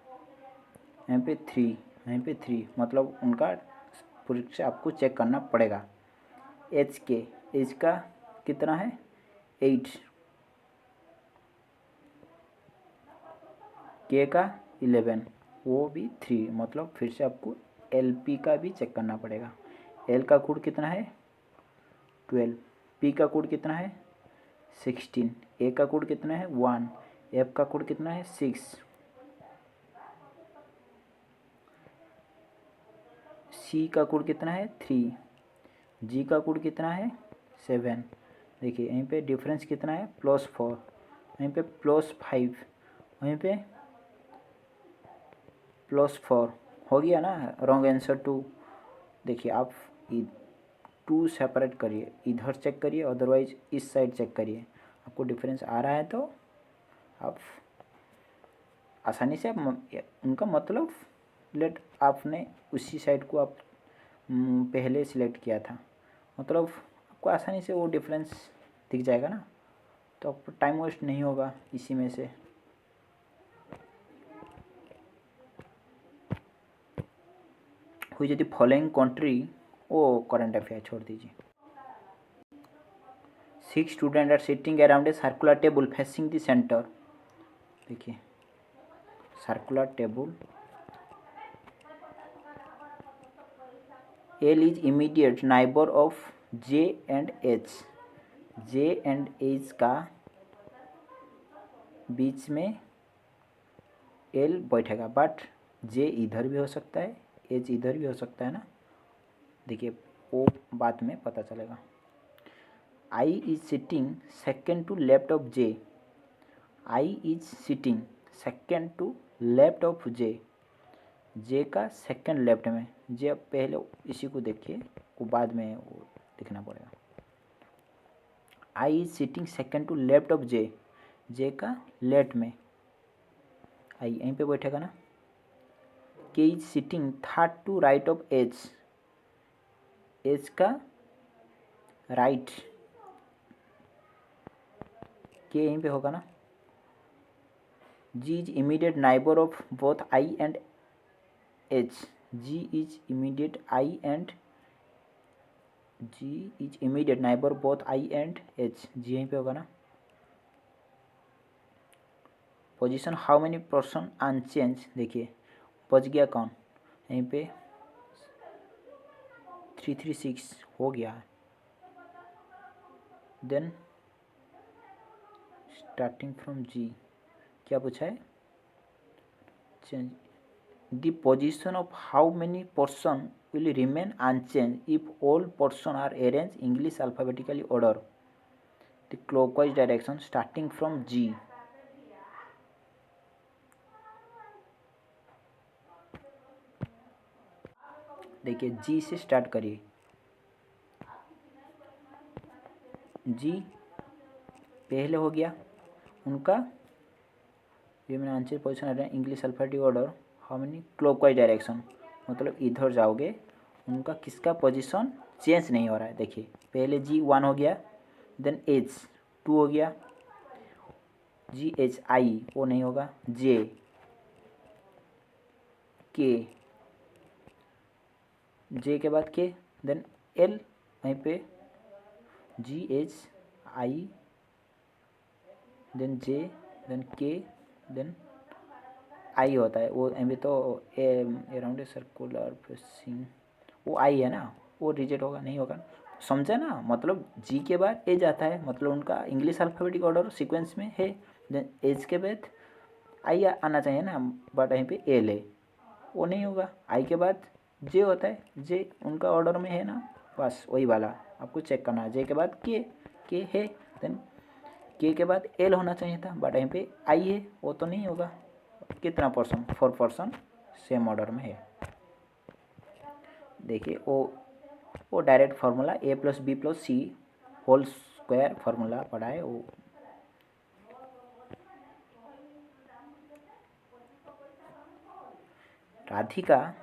यहाँ पे 3, यहाँ पे 3, मतलब उनका पूरी से आपको चेक करना पड़ेगा। एच का कितना है 8, के का 11, वो भी 3, मतलब फिर से आपको एल पी का भी चेक करना पड़ेगा। एल का कोड कितना है 12, पी का कोड कितना है 16, ए का कोड कितना है 1, एफ का कोड कितना है 6, सी का कोड कितना है 3, जी का कोड कितना है 7। देखिए यहीं पे डिफरेंस कितना है +4, वहीं पे +5, वहीं पे +4 हो गया ना, रॉन्ग आंसर 2। देखिए आप 2 सेपरेट करिए, इधर चेक करिए, अदरवाइज इस साइड चेक करिए, आपको डिफरेंस आ रहा है तो आप आसानी से उनका मतलब लेट आपने उसी साइड को आप पहले सिलेक्ट किया था, मतलब आपको आसानी से वो डिफरेंस दिख जाएगा ना, तो आपको टाइम वेस्ट नहीं होगा इसी में से। हुई यदि फॉलोइंग कंट्री, वो करंट अफेयर छोड़ दीजिए। 6 student are sitting around a circular table facing the centre. देखिए circular table, L is immediate neighbour of J and H, J and H का बीच में एल बैठेगा, बट जे इधर भी हो सकता है, एच इधर भी हो सकता है ना। देखिए वो बाद में पता चलेगा। I is sitting second to left of J. I is sitting second to left of J. J का सेकेंड लेफ्ट में। जे अब पहले इसी को देखिए, वो बाद में वो दिखना पड़ेगा। I is sitting second to left of J. J का लेफ्ट में आई यहीं पे बैठेगा ना। K is sitting third to right of H. H का राइट, के यहीं पे होगा ना। G is immediate neighbour of both I and H. G is immediate I and G is immediate neighbour both I and H. G यहीं पे होगा ना। Position how many person unchange, देखिए बच गया कौन, यहीं पे 336 हो गया है। देन स्टार्टिंग फ्रॉम जी क्या पूछा है, change the position of how many person will remain unchanged if all portions are arranged English alphabetically order the clockwise direction starting from G। देखिए जी से स्टार्ट करिए। जी पहले हो गया उनका remain unchanged position arranged English alphabetic order how many clockwise direction, मतलब इधर जाओगे उनका किसका पोजीशन चेंज नहीं हो रहा है। देखिए पहले जी 1 हो गया, देन एच 2 हो गया, जी एच आई वो नहीं होगा, जे के, जे के बाद के, देन एल वहीं पे G H I, then J, then K, then I होता है वो अभी तो अराउंड ए सर्कुलर फेसिंग वो आई है ना, वो रिजेक्ट होगा नहीं होगा, समझे ना। मतलब जी के बाद ए जाता है, मतलब उनका इंग्लिश अल्फाबेटिक ऑर्डर सीक्वेंस में है। देन एज के बाद आई आना चाहिए ना, बट यहीं पे एल है, वो नहीं होगा। आई के बाद जे होता है, जे उनका ऑर्डर में है ना, बस वही वाला आपको चेक करना है। जे के बाद के है, देन के बाद एल होना चाहिए था, बट यहीं पे आई है, वो तो नहीं होगा। कितना पर्सन, 4% सेम ऑर्डर में है। देखिए वो direct formula A plus B plus C whole square formula पढ़ा है वो। Radhika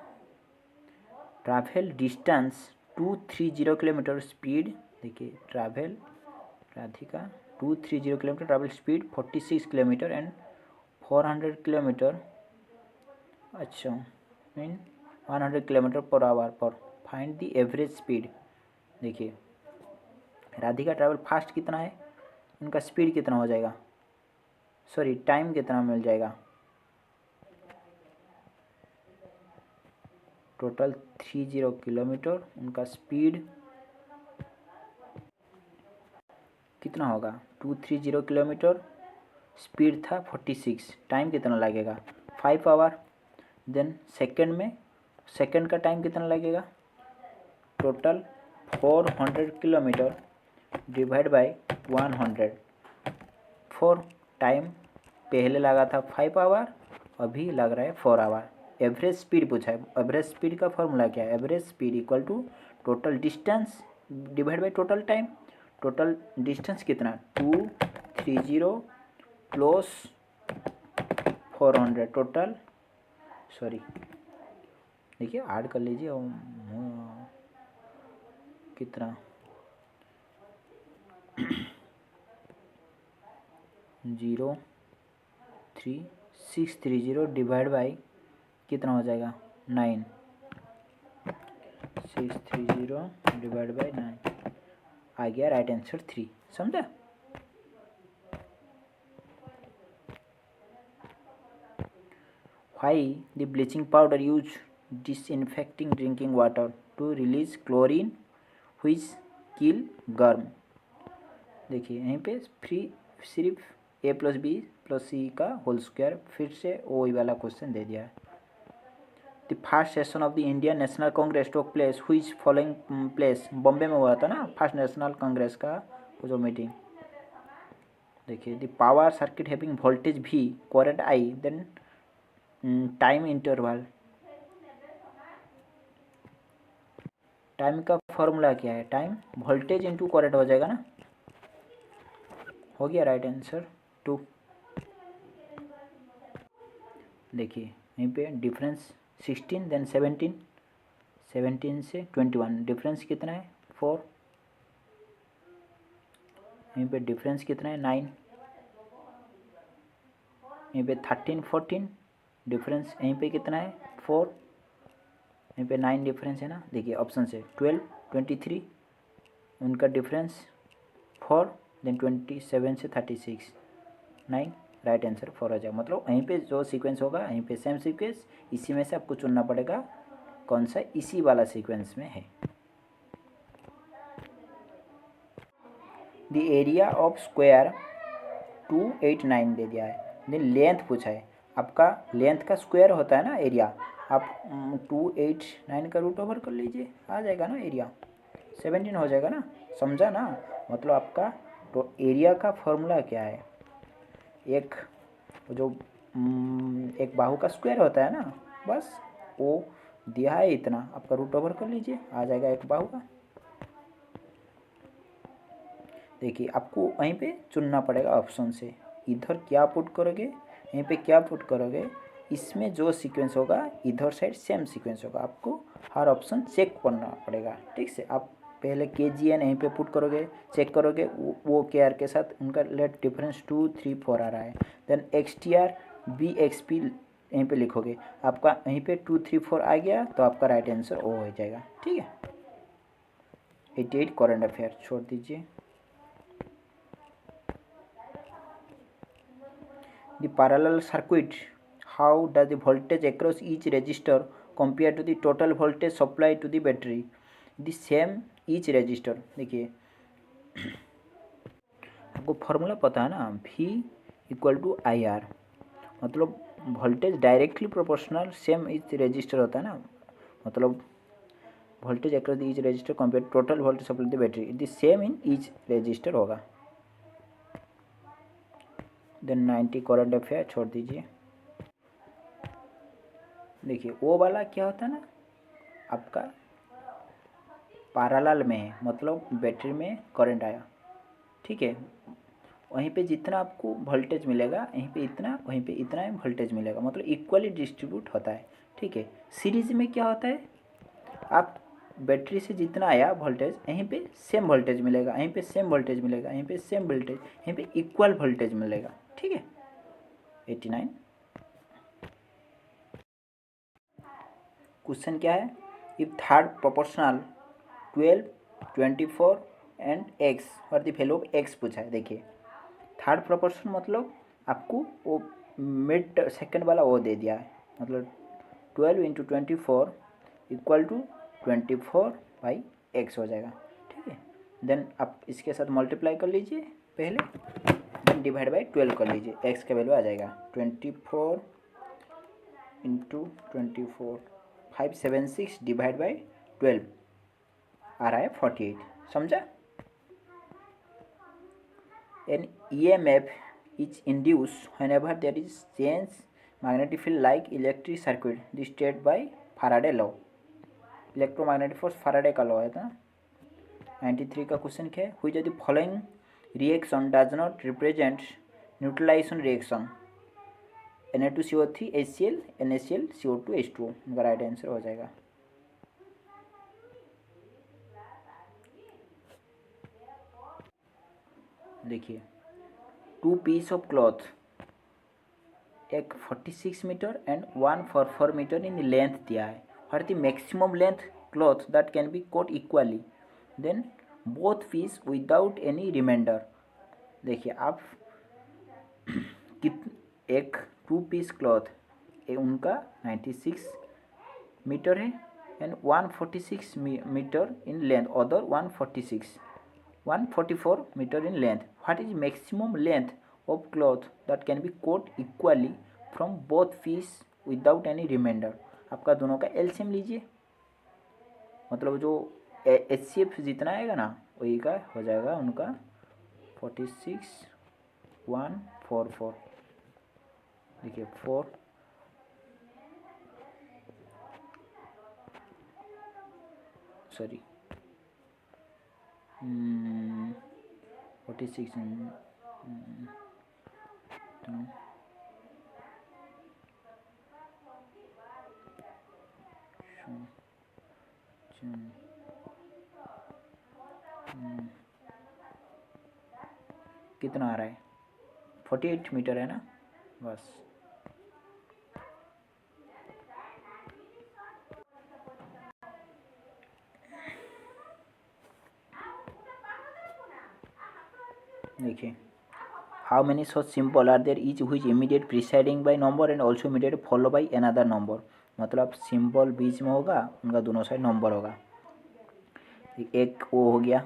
travel distance 230 kilometre speed, देखिए travel Radhika 230 kilometre, travel speed 46 kilometre and 400 kilometre, अच्छा mean 100 kilometre per hour per find the average speed. देखिए राधिका ट्रैवल फास्ट कितना है, उनका speed कितना हो जाएगा, सॉरी टाइम कितना मिल जाएगा। टोटल 30 किलोमीटर, उनका स्पीड कितना होगा, 230 किलोमीटर, स्पीड था 46, टाइम कितना लगेगा 5 आवर। देन सेकंड में, सेकंड का टाइम कितना लगेगा, total 400 kilometre divide by 100। 4 time पहले लगा था 5 आवर, अभी लग रहा है 4 आवर। एवरेज स्पीड पूछा है, एवरेज स्पीड का फॉर्मूला क्या है, average speed equal to total distance divide by total time. Total distance कितना 230 प्लस 400, टोटल सॉरी देखिए ऐड कर लीजिए कितना 03630 डिवाइड बाई कितना हो जाएगा 9, 630 डिवाइड बाई 9 आ गया राइट आंसर 3। समझा। Why the bleaching powder used disinfecting drinking water to release chlorine which kill germ। देखिए यहीं पे फ्री सिर्फ ए प्लस बी प्लस सी का होल स्क्वायर, फिर से वही वाला क्वेश्चन दे दिया है। The first session of the Indian national Congress took place which following place, Bombay में हुआ था ना फर्स्ट नेशनल कांग्रेस का, जो मीटिंग देखिए the power circuit having voltage V current I then time interval. Time का फॉर्मूला क्या है? टाइम वोल्टेज इंटू करंट हो जाएगा ना। हो गया राइट आंसर 2। देखिए यहीं पे डिफरेंस 16 देन 17, 17 से 21 डिफरेंस कितना है 4। यहीं पे डिफरेंस कितना है 9। यहीं पे 13 14 डिफरेंस यहीं पे कितना है 4। यहीं पे 9 डिफरेंस है ना। देखिए ऑप्शन से 12 23 उनका डिफरेंस 4 देन 27 से 36 9 राइट आंसर 4 हो जाएगा। मतलब यहीं पे जो सीक्वेंस होगा यहीं पे सेम सीक्वेंस, इसी में से आपको चुनना पड़ेगा कौन सा इसी वाला सीक्वेंस में है। द एरिया ऑफ स्क्वायर 289 दे दिया है। देन लेंथ पूछा है। आपका लेंथ का स्क्वायर होता है ना एरिया, आप 289 का रूट ओवर कर लीजिए, आ जाएगा ना एरिया 17 हो जाएगा ना। समझा ना। मतलब आपका तो एरिया का फॉर्मूला क्या है, एक जो एक बाहु का स्क्वायर होता है ना, बस वो दिया है इतना, आपका रूट ओवर कर लीजिए, आ जाएगा एक बाहु का। देखिए आपको वहीं पे चुनना पड़ेगा ऑप्शन से, इधर क्या पुट करोगे यहीं पे क्या पुट करोगे, इसमें जो सीक्वेंस होगा इधर साइड सेम सीक्वेंस होगा। आपको हर ऑप्शन चेक करना पड़ेगा, ठीक से। आप पहले KGN यहीं पे पुट करोगे, चेक करोगे वो KR के साथ उनका लेट डिफरेंस 2 3 4 आ रहा है। देन XTR BXP यहीं पे लिखोगे, आपका यहीं पे 2 3 4 आ गया तो आपका राइट आंसर वो हो जाएगा, ठीक है। 88 करंट अफेयर छोड़ दीजिए। The parallel circuit, how does the voltage across each resistor compare to the total voltage supplied to the battery? The same each resistor। देखिए आपको फॉर्मूला पता है ना, V इक्वल टू IR, मतलब voltage directly proportional same each resistor होता है ना। मतलब voltage across each resistor compare total voltage supply the battery the same in each resistor होगा। देन 90 करंट अफेयर छोड़ दीजिए। देखिए वो वाला क्या होता है ना, आपका पैरेलल में है, मतलब बैटरी में करंट आया, ठीक है। वहीं पे जितना आपको वोल्टेज मिलेगा यहीं पे इतना, वहीं पे इतना वोल्टेज मिलेगा, मतलब इक्वली डिस्ट्रीब्यूट होता है, ठीक है। सीरीज में क्या होता है, आप बैटरी से जितना आया वोल्टेज यहीं पे सेम वोल्टेज मिलेगा, यहीं पे सेम वोल्टेज मिलेगा, यहीं पे सेम वोल्टेज, यहीं पे इक्वल वोल्टेज मिलेगा, ठीक है। 89 क्वेश्चन क्या है, if third proportional 12 24 and x और द वैल्यू ऑफ x पूछा है। देखिए थर्ड प्रोपोर्शन मतलब आपको वो मिड सेकंड वाला वो दे दिया है, मतलब 12 इंटू 24 इक्वल टू 24/x हो जाएगा, ठीक है। देन आप इसके साथ मल्टीप्लाई कर लीजिए पहले, देन डिवाइड बाई 12 कर लीजिए, x का वैल्यू आ जाएगा 24 इंटू 24 576 डिवाइड बाई 12 आ रहा है 48। समझा। An EMF is induced whenever there is change magnetic field like electric circuit this state by Faraday law। Electromagnetic force Faraday का लॉ है ना। 93 का क्वेश्चन क्या है, which of the following reaction does not represent neutralisation reaction, Na2CO3 HCl NaCl CO2 H2। उनका right answer हो जाएगा। देखिए 2 पीस ऑफ क्लॉथ, एक 46 metre and 144 metre in length दिया है। For the maximum length cloth that can be cut equally, then both piece without any remainder. देखिए आप एक 2 पीस क्लॉथ उनका 96 मीटर है and 146 metre in length, other 144 metre in length. What is maximum length of cloth that can be cut equally from both piece without any remainder? आपका दोनों का LCM लीजिए, मतलब जो HCF जितना आएगा ना वही का हो जाएगा उनका 46,144। देखिए 4 सॉरी 46 कितना आ रहा है? 48 मीटर है ना, बस। देखिए how many such symbol are there each which immediate preceding by number and also immediate follow by another number. मतलब सिंबल बीच में होगा, उनका दोनों साइड नंबर होगा। एक ओ हो गया,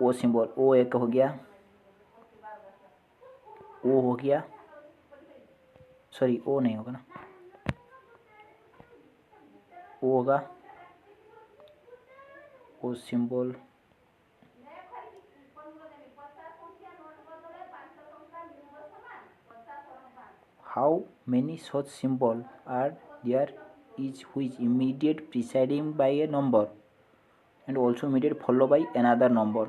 ओ सिंबल, ओ एक हो गया, ओ हो गया, सॉरी ओ नहीं होगा ना, ओ होगा, ओ symbol, how many such symbol are there is which immediate preceding by a number and also immediate follow by another number।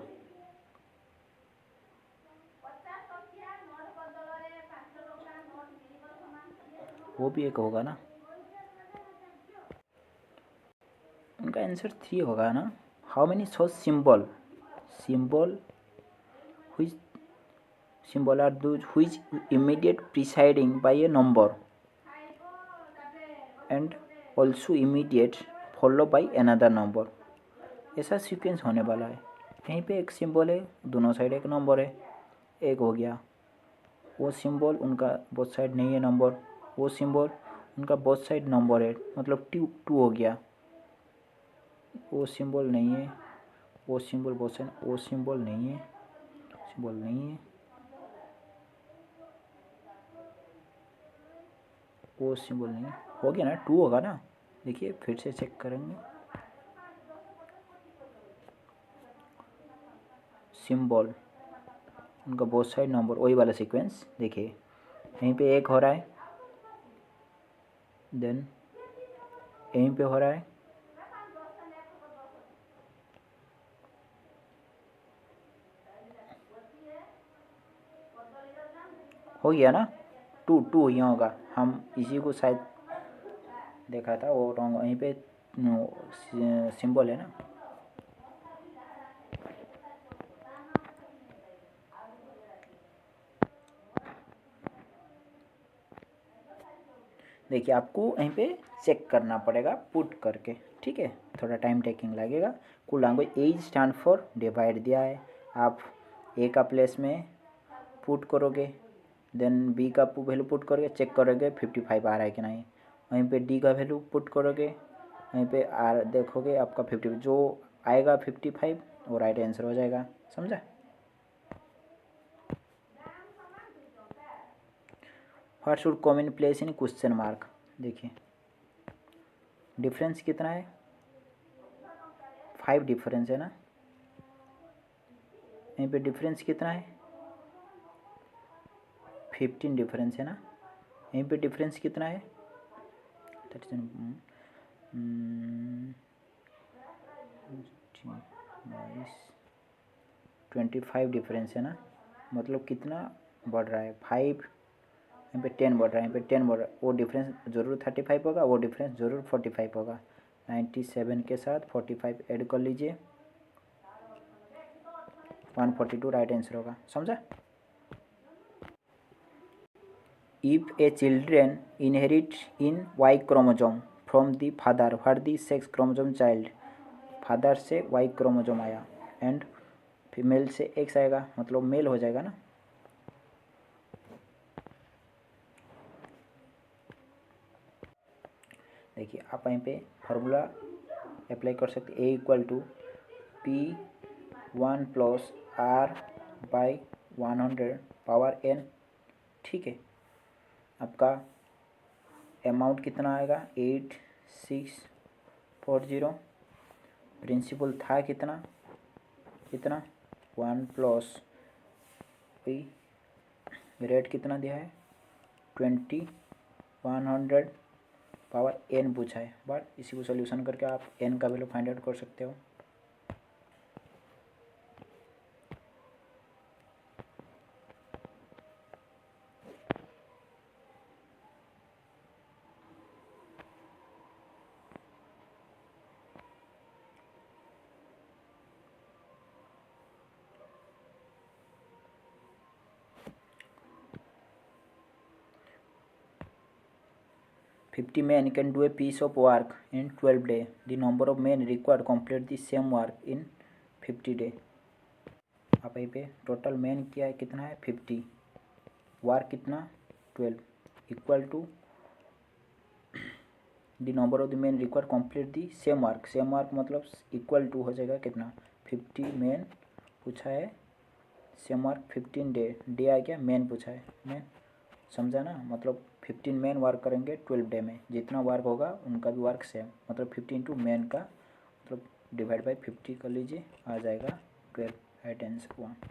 वो भी एक होगा ना, उनका आंसर 3 होगा ना। How many such symbol, symbol which symbol are those which immediate preceding by a number and also immediate follow by another number। ऐसा sequence होने वाला है। कहीं पे एक सिंबल है, दोनों साइड एक नंबर है, एक हो गया। वो सिंबल उनका बोथ साइड नहीं है नंबर, वो सिंबल उनका बोथ साइड नंबर है, मतलब 2 हो गया। वो सिंबल नहीं है, वो सिंबल बोथ साइड, वो सिंबल नहीं है, सिंबल नहीं है, वो सिंबल नहीं है, हो गया ना, 2 होगा ना। देखिए फिर से चेक करेंगे। सिंबल उनका बोथ साइड नंबर, वही वाला सीक्वेंस। देखिए यहीं पे एक हो रहा है, देन यहीं पे हो रहा है, हो गया ना, 2 यहाँ होगा। हम इसी को शायद देखा था, वो रॉन्ग, वहीं पे सिंबल है ना। देखिए आपको यहीं पे चेक करना पड़ेगा पुट करके, ठीक है, थोड़ा टाइम टेकिंग लगेगा। कुल language A stand for divide दिया है, आप ए का प्लेस में पुट करोगे, देन बी का वैल्यू पुट करोगे, चेक करोगे 55 आ रहा है कि नहीं। वहीं पे डी का वैल्यू पुट करोगे, वहीं पे आर देखोगे आपका 50, जो आएगा 55 वो राइट आंसर हो जाएगा। समझा? What should common place in question mark. देखिए डिफरेंस कितना है, 5 डिफरेंस है ना। यहीं पे डिफरेंस कितना है, 15 डिफरेंस है ना। यहीं पे डिफरेंस कितना है, 25 डिफरेंस है ना। मतलब कितना बढ़ रहा है, 5, यहाँ पे 10 बढ़ रहा है, यहाँ पे 10 बढ़ रहा है। वो डिफरेंस ज़रूर 35 होगा, वो डिफरेंस ज़रूर 45 होगा। 97 के साथ 45 ऐड कर लीजिए, 142 राइट आंसर होगा। समझा? If a children inherit in Y chromosome from the father, what the sex chromosome child. Father से वाई क्रोमोजोम आया एंड फीमेल से एक्स आएगा, मतलब मेल हो जाएगा ना। देखिए आप यहीं पे फार्मूला अप्लाई कर सकते, A equal to P1 plus R by 100 power n। ठीक है, आपका अमाउंट कितना आएगा, 8640। प्रिंसिपल था कितना, कितना 1 प्लस रेट कितना दिया है 20 100 पावर n पूछा है। बट इसी को सोल्यूशन करके आप n का वैल्यू फाइंड आउट कर सकते हो। "50 men can do a piece of work in 12 days. The number of men required to complete the same work in 50 days." आप यहीं पे टोटल मैन क्या है कितना है 50, वार्क कितना 12 equal to the number of the man require complete the same work. Same work मतलब equal to हो जाएगा कितना 50 मैन पूछा है, सेम वर्क 15 डे, डे आ गया, मैन पूछा है, मैन समझा ना। मतलब 15 मैन वर्क करेंगे 12 डे में, जितना वर्क होगा उनका भी वर्क सेम, मतलब 50 इंटू मैन का मतलब डिवाइड बाई 50 कर लीजिए, आ जाएगा 12 एट आंसर 1।